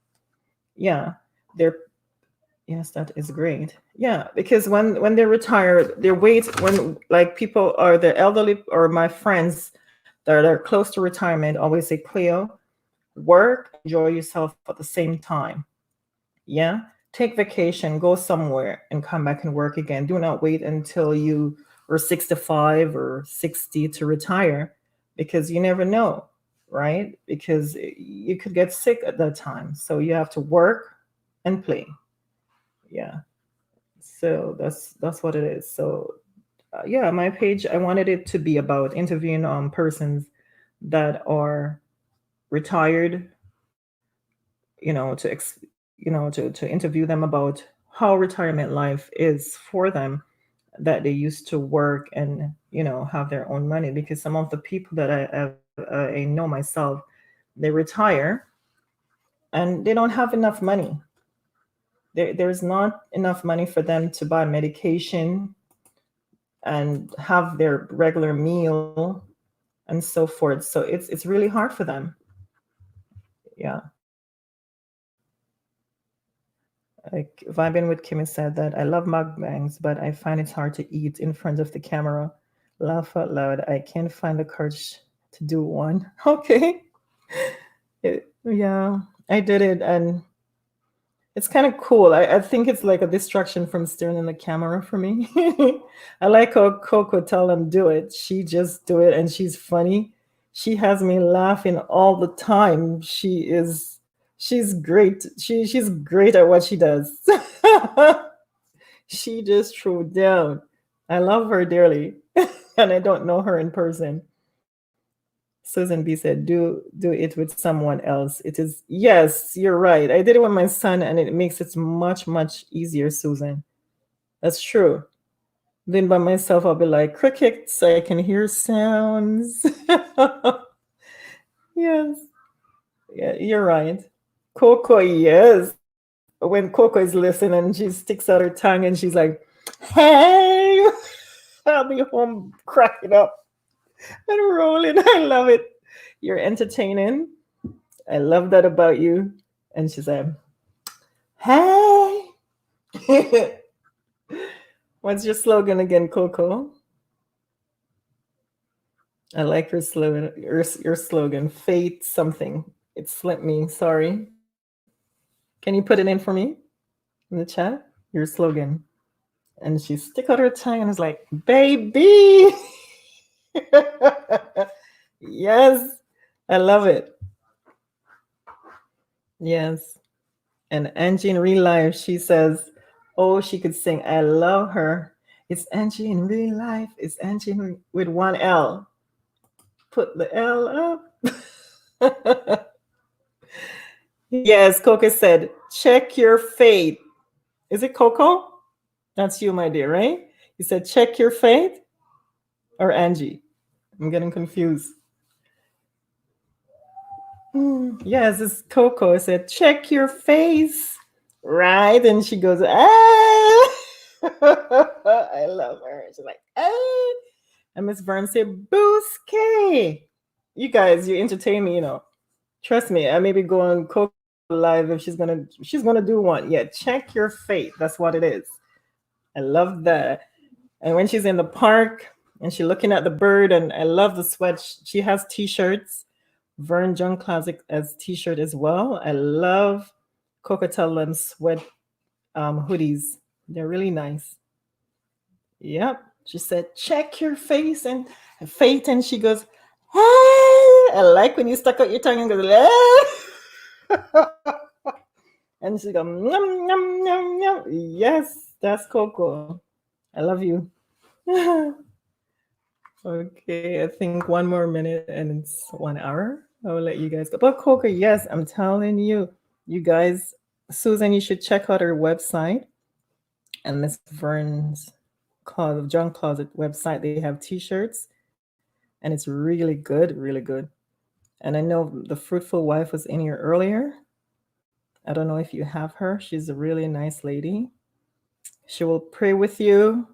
Yeah, they're yes, that is great. Yeah, because when they're retired, their wait when like people are the elderly or my friends that are close to retirement always say, Cleo, work, enjoy yourself at the same time. Yeah. Take vacation, go somewhere and come back and work again. Do not wait until you are 65 or 60 to retire because you never know, right? Because you could get sick at that time. So you have to work and play. Yeah. So that's what it is. So yeah, my page, I wanted it to be about interviewing persons that are retired, to to interview them about how retirement life is for them, that they used to work and have their own money, because some of the people that I know myself, they retire and they don't have enough money. There's not enough money for them to buy medication and have their regular meal and so forth. So it's really hard for them. Yeah. Like vibing with Kimmy said that I love mukbangs, but I find it's hard to eat in front of the camera. Laugh out loud. I can't find the courage to do one. Okay. Yeah, I did it, and it's kind of cool. I think it's like a distraction from staring in the camera for me. I like how Coco tell them do it. She just do it, and she's funny. She has me laughing all the time. She's great. She's great at what she does. She just threw down. I love her dearly, and I don't know her in person. Susan B said, "Do it with someone else. It is yes, you're right. I did it with my son, and it makes it much easier, Susan. That's true. Then by myself, I'll be like crickets. I can hear sounds. Yes, yeah, you're right. Coco, yes. When Coco is listening, and she sticks out her tongue, and she's like, "Hey," I'll be home cracking up and rolling. I love it. You're entertaining. I love that about you. And she said, "Hey." What's your slogan again, Coco? I like your slogan. Your slogan, faith something. It slipped me. Sorry. Can you put it in for me in the chat? Your slogan. And she stick out her tongue and was like, "Baby." Yes, I love it. Yes. And Angie in real life, she says, "Oh, she could sing. I love her. It's Angie in real life. It's Angie with one L. Put the L up." Yes, Coco said, "Check your faith." Is it Coco? That's you, my dear, right? You said, "Check your faith," or Angie? I'm getting confused. Yes, it's Coco. I said, "Check your face." Right? And she goes, "Ah." I love her. She's like, "Ah." And Miss Vern said, "Booski." You guys, you entertain me, Trust me, I may be going Coco live if she's gonna do one. Yeah, check your fate. That's what it is. I love that. And when she's in the park and she's looking at the bird, and I love the sweat. She has t-shirts. Vern John Classic as t-shirt as well. I love Coca-Cola sweat hoodies. They're really nice. Yep. She said, "Check your face and fate," and she goes, "Hey." I like when you stuck out your tongue and goes, "Hey." And she goes, "Nom, nom, nom, nom." Yes, that's Coco. I love you. Okay, I think one more minute and it's 1 hour. I will let you guys go. But Coco, yes, I'm telling you, you guys, Susan, you should check out her website and Miss Vern's Closet, John Closet website. They have t-shirts and it's really good, really good. And I know the Fruitful Wife was in here earlier. I don't know if you have her. She's a really nice lady. She will pray with you.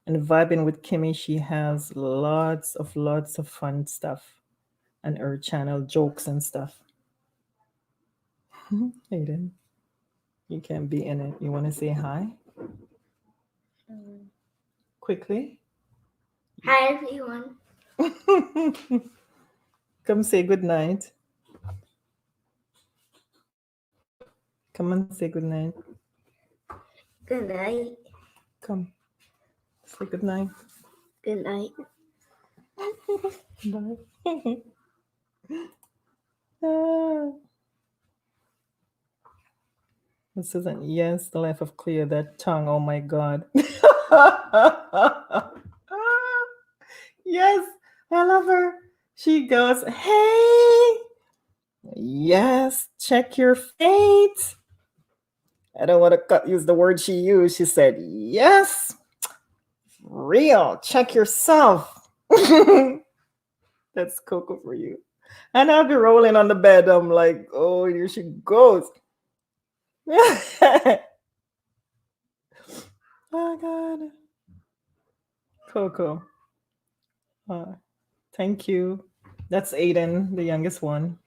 And vibing with Kimmy, she has lots of fun stuff on her channel, jokes and stuff. Hayden, you can be in it. You want to say hi quickly? Hi, everyone. Come say good night. Come and say good night. Good night. Come say good night. Good night. Bye. Ah. Susan, yes, the life of Cleo, that tongue, oh my God. Yes, I love her. She goes, "Hey, yes, check your fate." I don't want to use the word she used. She said, "Yes, real, check yourself." That's Coco for you. And I'll be rolling on the bed. I'm like, "Oh, here she goes." Oh, God. Coco. Uh, thank you. That's Aiden, the youngest one.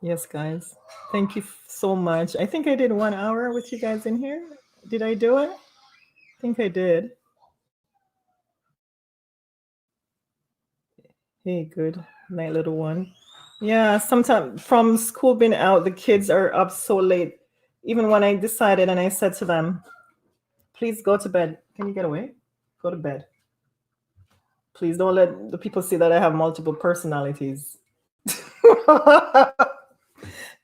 Yes, guys. Thank you so much. I think I did 1 hour with you guys in here. Did I do it? think I did. Hey, good night, little one. Yeah, sometimes from school being out, the kids are up so late. Even when I decided and I said to them, please go to bed. Can you get away? Go to bed. Please don't let the people see that I have multiple personalities.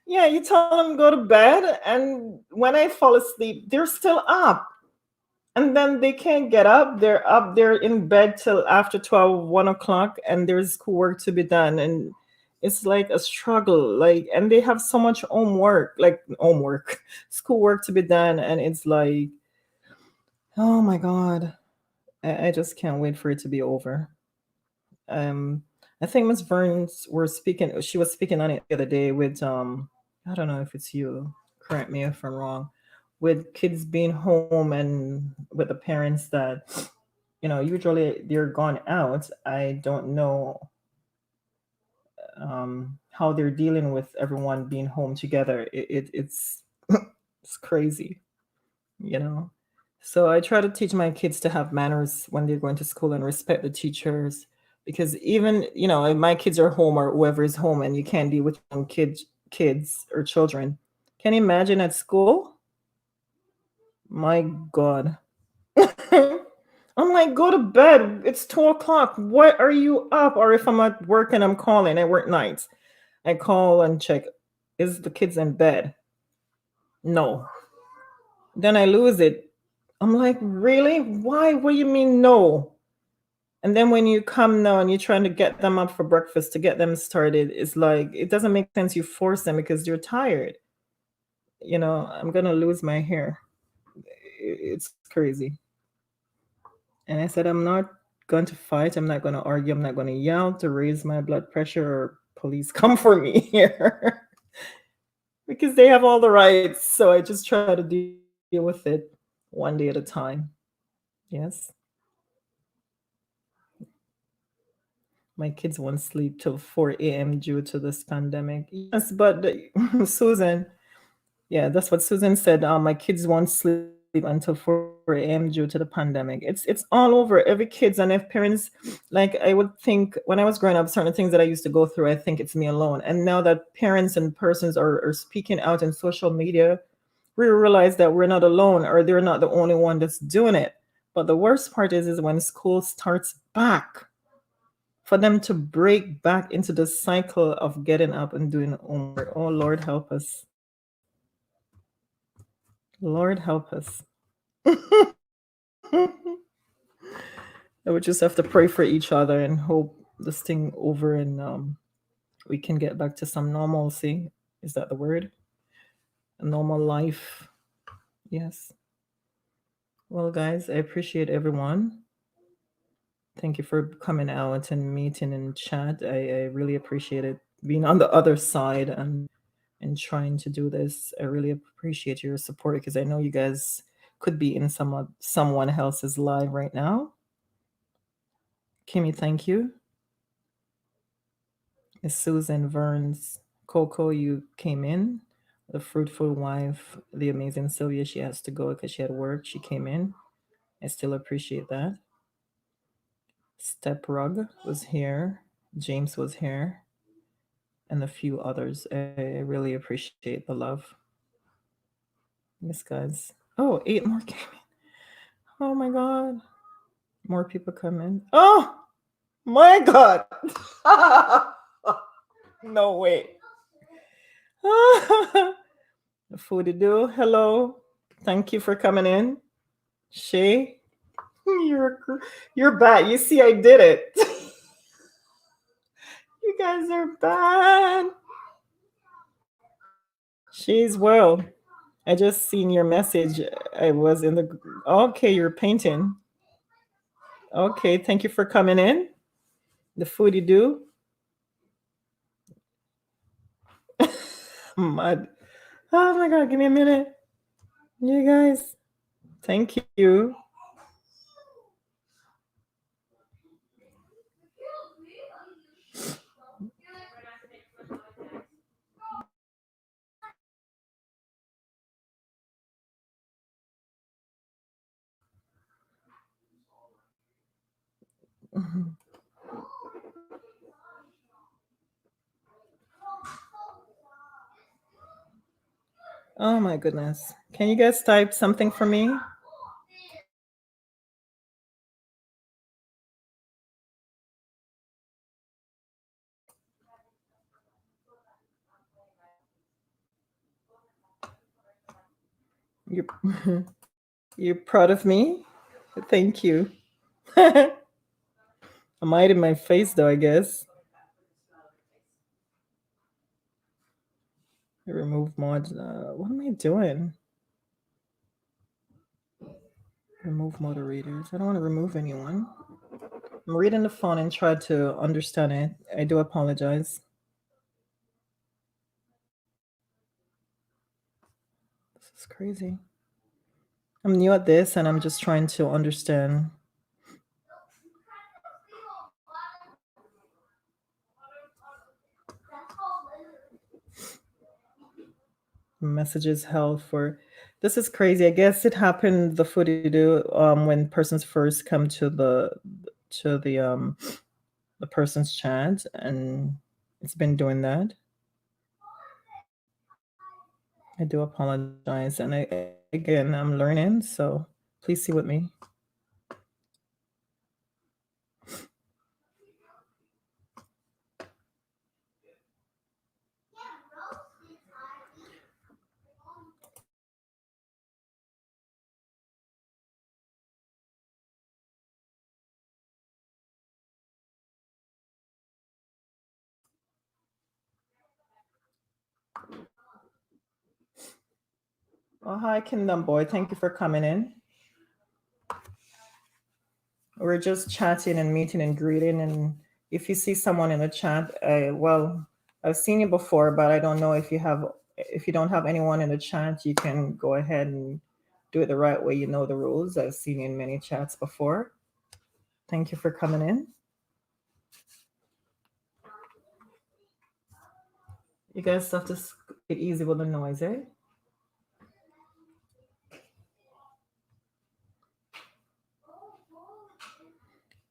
Yeah, you tell them go to bed, and when I fall asleep, they're still up. And then they can't get up. They're up, they're in bed till after 12, 1 o'clock, and there's schoolwork to be done. And it's like a struggle. Like, and they have so much homework, like homework, schoolwork to be done. And it's like, oh my God. I just can't wait for it to be over. Um, I think Miss Burns were speaking. She was speaking on it the other day with I don't know if it's you. Correct me if I'm wrong. With kids being home and with the parents that usually they're gone out. I don't know how they're dealing with everyone being home together. It's it's crazy, you know. So I try to teach my kids to have manners when they're going to school and respect the teachers because even, if my kids are home or whoever is home and you can't deal with young kids or children. Can you imagine at school? My God. I'm like, go to bed. It's 2 o'clock. What are you up? Or if I'm at work and I'm calling, I work nights. I call and check, is the kids in bed? No. Then I lose it. I'm like, really? Why? What do you mean no? And then when you come now and you're trying to get them up for breakfast to get them started, it's like it doesn't make sense. You force them because they're tired. I'm gonna lose my hair. It's crazy. And I said, I'm not going to fight. I'm not going to argue. I'm not going to yell to raise my blood pressure or police come for me here because they have all the rights. So I just try to deal with it one day at a time. Yes. My kids won't sleep till 4 a.m. due to this pandemic. Yes, but Susan, yeah, that's what Susan said. My kids won't sleep until 4 a.m. due to the pandemic. It's all over. Every kids and if parents, like I would think when I was growing up, certain things that I used to go through, I think it's me alone. And now that parents and persons are speaking out in social media, we realize that we're not alone or they're not the only one that's doing it. But the worst part is when school starts back, for them to break back into the cycle of getting up and doing homework. Oh Lord help us. Lord help us. I would just have to pray for each other and hope this thing over and we can get back to some normalcy. Is that the word? A normal life. Yes. Well, guys, I appreciate everyone. Thank you for coming out and meeting and chat. I really appreciate it being on the other side and trying to do this. I really appreciate your support because I know you guys could be in someone else's live right now. Kimmy, thank you. Miss Susan Verns, Coco, you came in. The fruitful wife, the amazing Sylvia, she has to go because she had work. She came in. I still appreciate that. Step Rug was here. James was here. And a few others. I really appreciate the love. Yes, guys. Oh, 8 more came in. Oh my God. More people come in. Oh my God. No way. Foodie do. Hello. Thank you for coming in. Shay, you're bad. You see, I did it. You guys are bad. She's well. I just seen your message. I was in the. Okay, you're painting. Okay, thank you for coming in. The foodie do. Mud. Oh my God, give me a minute. You guys, thank you. Mhm. Oh my goodness. Can you guys type something for me? You're you're proud of me? Thank you. I'm hiding my face though, I guess. Remove mods. What am I doing? Remove moderators. I don't want to remove anyone. I'm reading the phone and try to understand it. I do apologize. This is crazy. I'm new at this and I'm just trying to understand. Messages held for this is crazy. I guess it happened the footy do when persons first come to the person's chat, and it's been doing that. I do apologize, and again I'm learning, so please see with me. Oh, hi, Kingdom Boy. Thank you for coming in. We're just chatting and meeting and greeting. And if you see someone in the chat, well, I've seen you before, but I don't know if you don't have anyone in the chat, you can go ahead and do it the right way. You know the rules. I've seen you in many chats before. Thank you for coming in. You guys have to get easy with the noise, eh?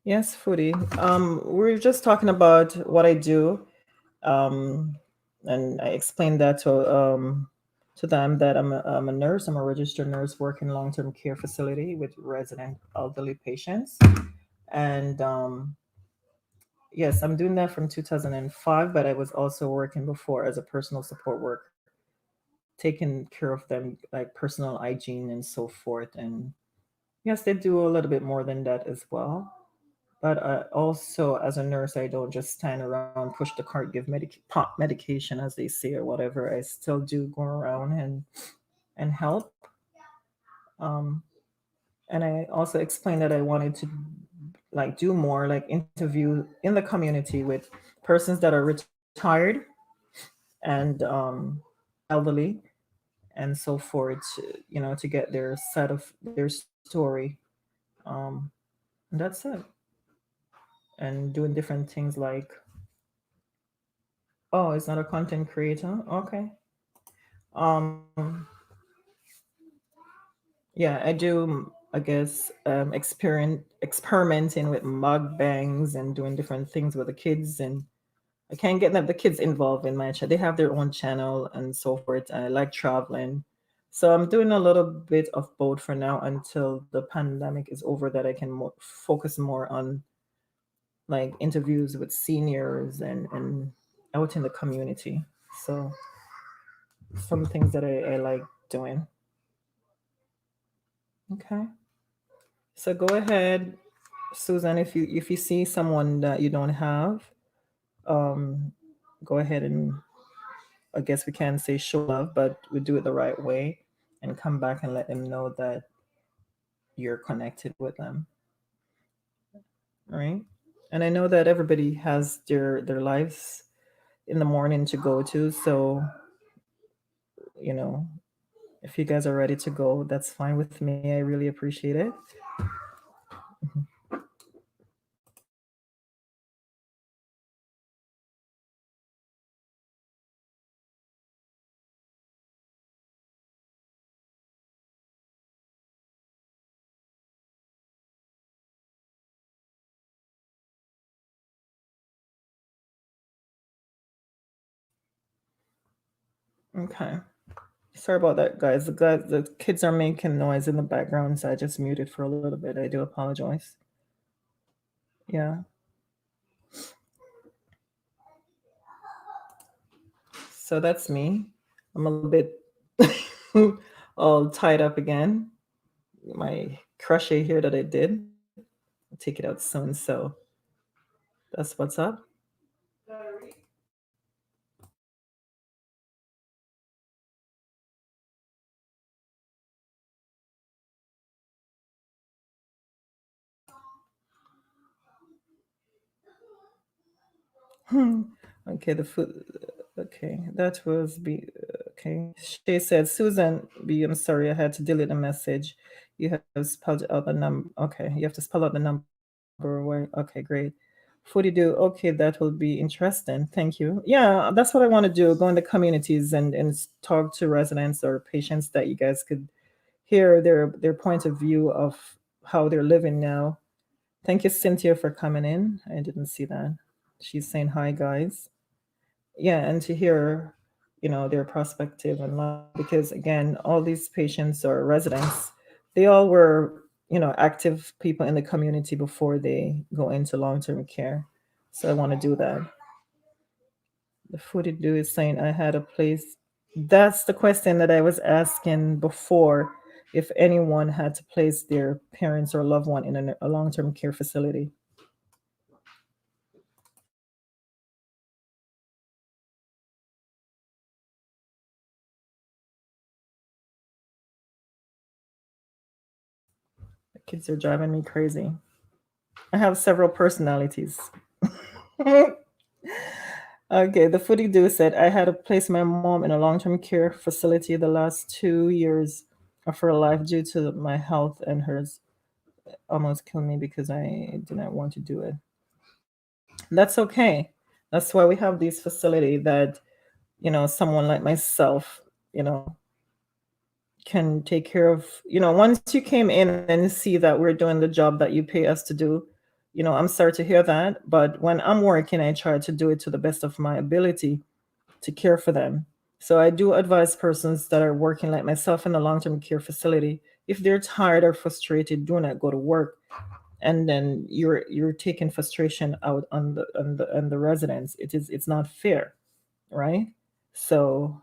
Yes, Foodie. We're just talking about what I do, and I explained that to them that I'm a nurse. I'm a registered nurse working long-term care facility with resident elderly patients, and yes, I'm doing that from 2005. But I was also working before as a personal support worker, taking care of them like personal hygiene and so forth. And yes, they do a little bit more than that as well. But also, as a nurse, I don't just stand around, push the cart, give pop medication, as they say, or whatever. I still do go around and help. Um, and I also explained that I wanted to like do more, like interview in the community with persons that are retired and elderly and so forth. To get their side of their story. Um, and that's it. And doing different things like, oh, it's not a content creator. Okay. Um, yeah, I do, I guess, experimenting with mukbangs and doing different things with the kids. And I can't get the kids involved in my chat. They have their own channel and so forth. I like traveling. So I'm doing a little bit of both for now until the pandemic is over, that I can focus more on like interviews with seniors and out in the community. So some things that I like doing. Okay. So go ahead, Susan, if you see someone that you don't have, um, go ahead and I guess we can say show love, but we do it the right way and come back and let them know that you're connected with them. Right. And I know that everybody has their lives in the morning to go to. So, you know, if you guys are ready to go, that's fine with me. I really appreciate it. Okay. Sorry about that, guys. The kids are making noise in the background, so I just muted for a little bit. I do apologize. Yeah. So that's me. I'm a little bit all tied up again. My crochet here that I did. I'll take it out soon. So that's what's up. Okay, the food. Okay, that was be okay. She said, Susan B, I'm sorry, I had to delete a message. You have spelled out the number. Okay, you have to spell out the number. Where? Okay, great. Foodie do. Okay, that will be interesting. Thank you. Yeah, that's what I want to do. Go in the communities and talk to residents or patients that you guys could hear their point of view of how they're living now. Thank you, Cynthia, for coming in. I didn't see that. She's saying hi, guys. Yeah, and to hear, their perspective and life, because again, all these patients or residents, they all were, active people in the community before they go into long-term care. So I want to do that. The foodie do is saying I had a place. That's the question that I was asking before, if anyone had to place their parents or loved one in a long-term care facility. The kids are driving me crazy. I have several personalities. Okay, the foodie do said I had to place my mom in a long-term care facility the last 2 years of her life due to my health, and hers almost killed me because I didn't want to do it. That's okay. That's why we have these facility that, someone like myself, you know, can take care of. Once you came in and see that we're doing the job that you pay us to do, I'm sorry to hear that. But when I'm working, I try to do it to the best of my ability to care for them. So I do advise persons that are working like myself in a long-term care facility, if they're tired or frustrated, do not go to work. And then you're taking frustration out on the residents. It's not fair, right? So,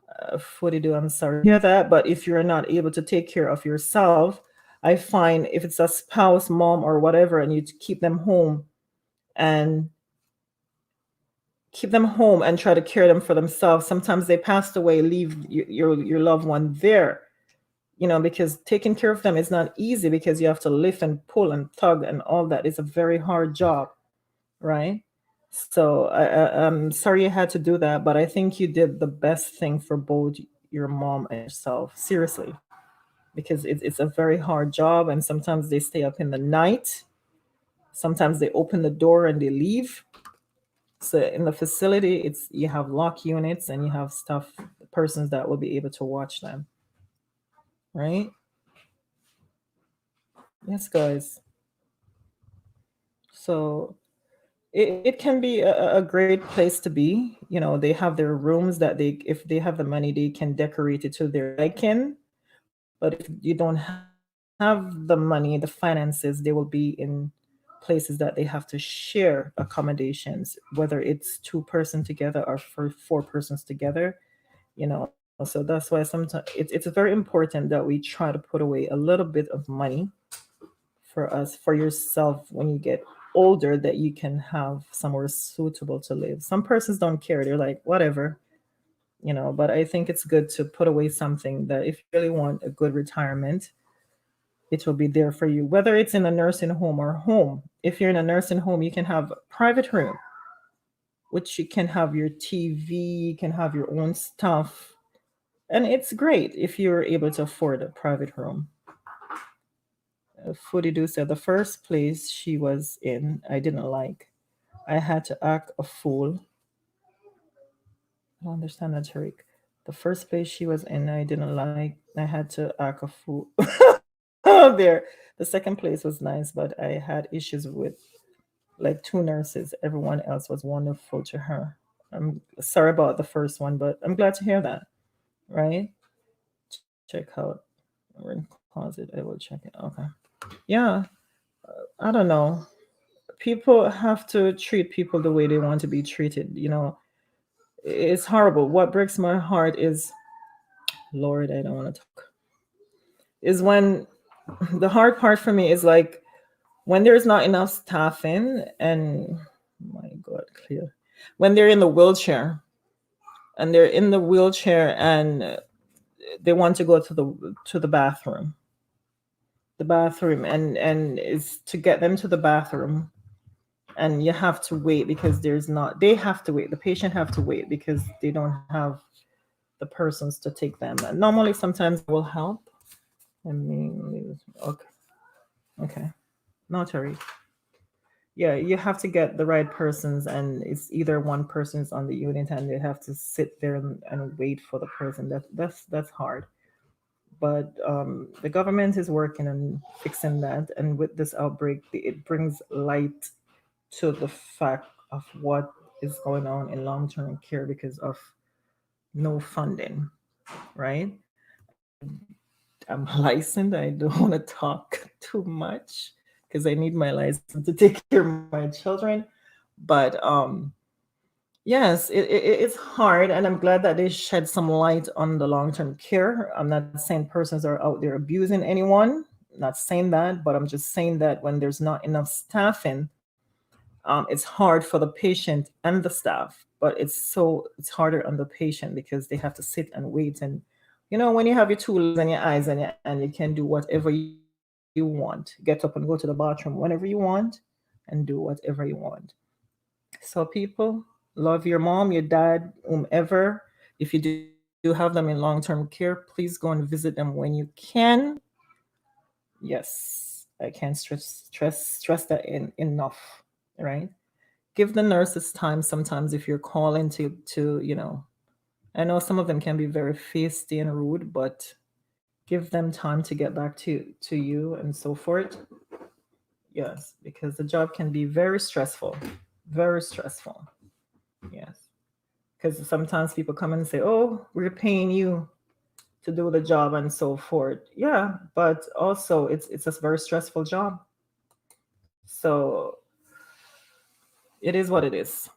what do you do? I'm sorry to hear that, but if you're not able to take care of yourself, I find if it's a spouse, mom, or whatever, and you keep them home and try to care them for themselves. Sometimes they passed away, leave your loved one there, because taking care of them is not easy, because you have to lift and pull and tug and all that. It's a very hard job, right? So I'm sorry you had to do that, but I think you did the best thing for both your mom and yourself. Seriously, because it's a very hard job, and sometimes they stay up in the night. Sometimes they open the door and they leave. So in the facility, it's you have lock units and you have persons that will be able to watch them, right? Yes, guys. So it can be a great place to be. They have their rooms that if they have the money, they can decorate it to their liking. But if you don't have the money, the finances, they will be in places that they have to share accommodations, whether it's two-person together or for four persons together. you know so that's why sometimes it's very important that we try to put away a little bit of money for yourself when you get older, that you can have somewhere suitable to live. Some persons don't care, they're like whatever. But I think it's good to put away something that if you really want a good retirement, it will be there for you, whether it's in a nursing home or home. If you're in a nursing home, you can have a private room, which you can have your TV, you can have your own stuff. And it's great if you're able to afford a private room. Foodie said the first place she was in, I didn't like. I had to act a fool. I don't understand that, Tariq. The first place she was in, I didn't like. I had to act a fool. Oh, there. The second place was nice, but I had issues with like two nurses. Everyone else was wonderful to her. I'm sorry about the first one, but I'm glad to hear that. right? Check out. We're in closet. I will check it. Okay. Yeah. I don't know. People have to treat people the way they want to be treated. It's horrible. What breaks my heart is, Lord, I don't want to talk. Is when the hard part for me is like when there's not enough staffing and my God, clear. When they're in the wheelchair and they want to go to the bathroom, and is to get them to the bathroom, and you have to wait because there's not they have to wait the patient have to wait because they don't have the persons to take them. And normally sometimes it will help. I mean, okay, okay, notary. Yeah, you have to get the right persons, and it's either one person's on the unit and they have to sit there and wait for the person. That's hard. But the government is working on fixing that, and with this outbreak, it brings light to the fact of what is going on in long-term care because of no funding, right? I'm licensed. I don't want to talk too much because I need my license to take care of my children. But yes, it's hard, and I'm glad that they shed some light on the long-term care. I'm not saying persons are out there abusing anyone. Not saying that, but I'm just saying that when there's not enough staffing, it's hard for the patient and the staff. But it's harder on the patient because they have to sit and wait. And when you have your two legs and your eyes and you can do whatever you want, get up and go to the bathroom whenever you want, and do whatever you want. So people, love your mom, your dad, whomever. If you do have them in long-term care, please go and visit them when you can. Yes, I can't stress that enough, right? Give the nurses time sometimes if you're calling to. I know some of them can be very feisty and rude, but give them time to get back to you and so forth. Yes, because the job can be very stressful, very stressful. Yes. Because sometimes people come and say, "Oh, we're paying you to do the job and so forth." Yeah, but also it's a very stressful job. So it is what it is.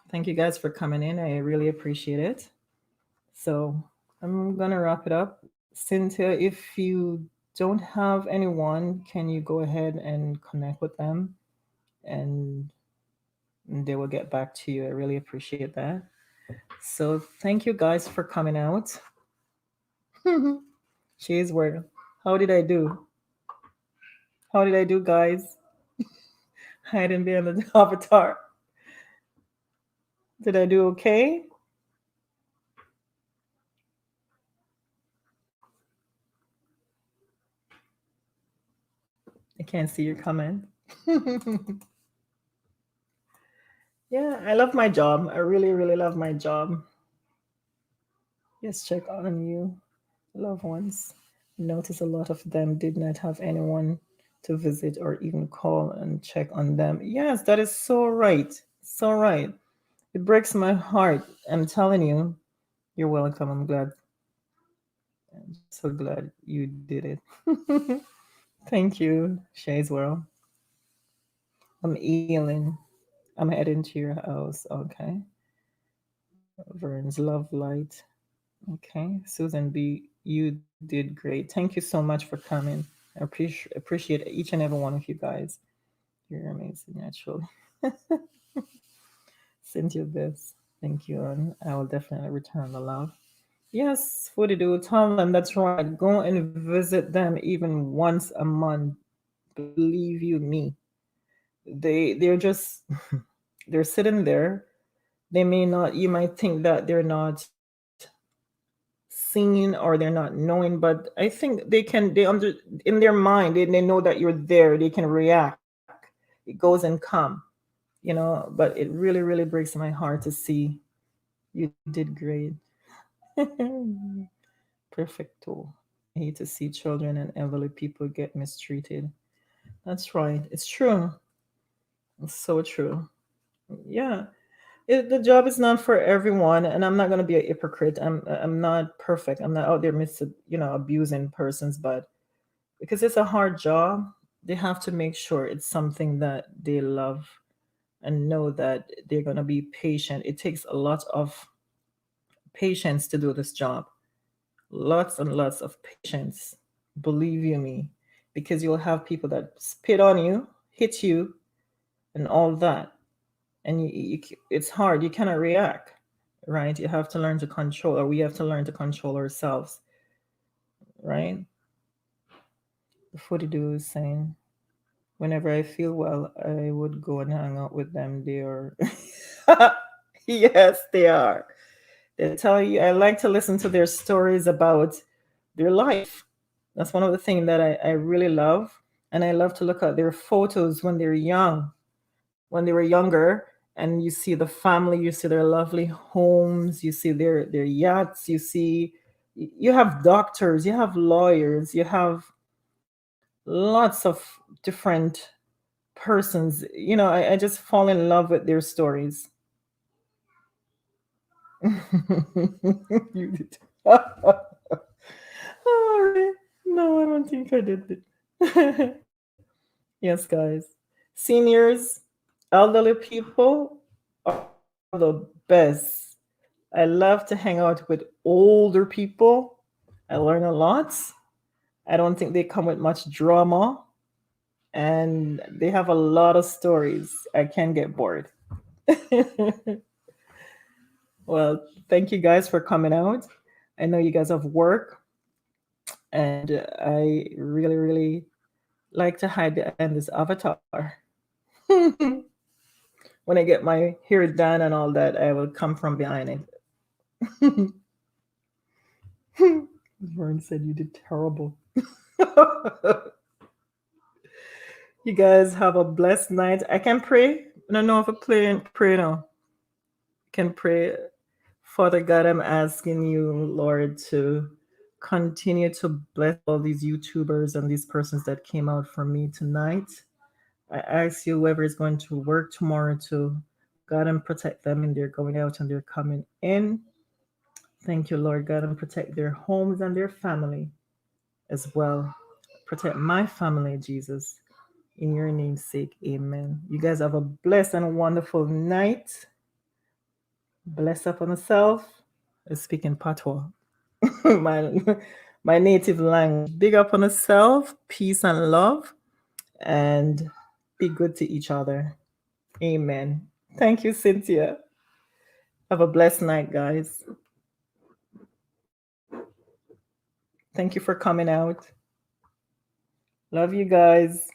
Thank you guys for coming in. I really appreciate it. So I'm gonna wrap it up. Cynthia, if you don't have anyone, can you go ahead and connect with them, and they will get back to you. I really appreciate that. So thank you guys for coming out. Cheers, word. How did I do? How did I do, guys? Hiding behind the avatar. Did I do okay? I can't see your comment. Yeah, I love my job. I really, really love my job. Yes, check on you, loved ones. Notice a lot of them did not have anyone to visit or even call and check on them. Yes, that is so right. So right. It breaks my heart. I'm telling you, you're welcome. I'm glad. I'm so glad you did it. Thank you, Shay's World. I'm Ealing. I'm heading to your house. Okay. Vern's Love Light. Okay. Susan B., you did great. Thank you so much for coming. I appreciate each and every one of you guys. You're amazing, actually. Cynthia Bess, thank you. And I will definitely return the love. Yes, Foodie do. Tell them that's right. Go and visit them even once a month. Believe you me. They're just they're sitting there. They may not, you might think that they're not seeing or they're not knowing, but I think in their mind they know that you're there. They can react. It goes and come. But it really, really breaks my heart to see you did great. Perfecto. I hate to see children and elderly people get mistreated. That's right. It's true. It's so true. Yeah. The job is not for everyone, and I'm not going to be a hypocrite. I'm not perfect. I'm not out there abusing persons, but because it's a hard job, they have to make sure it's something that they love and know that they're going to be patient. It takes a lot of patience to do this job. Lots and lots of patience. Believe you me, because you'll have people that spit on you, hit you, and all that, and it's hard. You cannot react, right? You have to learn to control, or we have to learn to control ourselves, right? The footy do is saying, whenever I feel well, I would go and hang out with them. They are, yes, they are. They tell you. I like to listen to their stories about their life. That's one of the things that I really love. And I love to look at their photos when they're young, when they were younger, and you see the family, you see their lovely homes, you see their yachts, you have doctors, you have lawyers, you have lots of different persons. I just fall in love with their stories. You did. All right. No, I don't think I did it. Yes, guys. Seniors, elderly people are the best. I love to hang out with older people. I learn a lot. I don't think they come with much drama, and they have a lot of stories. I can get bored. Well, thank you guys for coming out. I know you guys have work, and I really, really like to hide behind this avatar. When I get my hair done and all that, I will come from behind it. Vern said you did terrible. You guys have a blessed night. I can pray. I don't know if I pray now. Can pray. Father God, I'm asking you, Lord, to continue to bless all these YouTubers and these persons that came out for me tonight. I ask you, whoever is going to work tomorrow, to God and protect them, and they're going out and they're coming in. Thank you, Lord God, and protect their homes and their family as well. Protect my family, Jesus. In your name's sake, amen. You guys have a blessed and wonderful night. Bless up on yourself. I speak in patois, my, my native language. Big up on yourself, peace and love, and be good to each other. Amen. Thank you, Cynthia. Have a blessed night, guys. Thank you for coming out. Love you guys.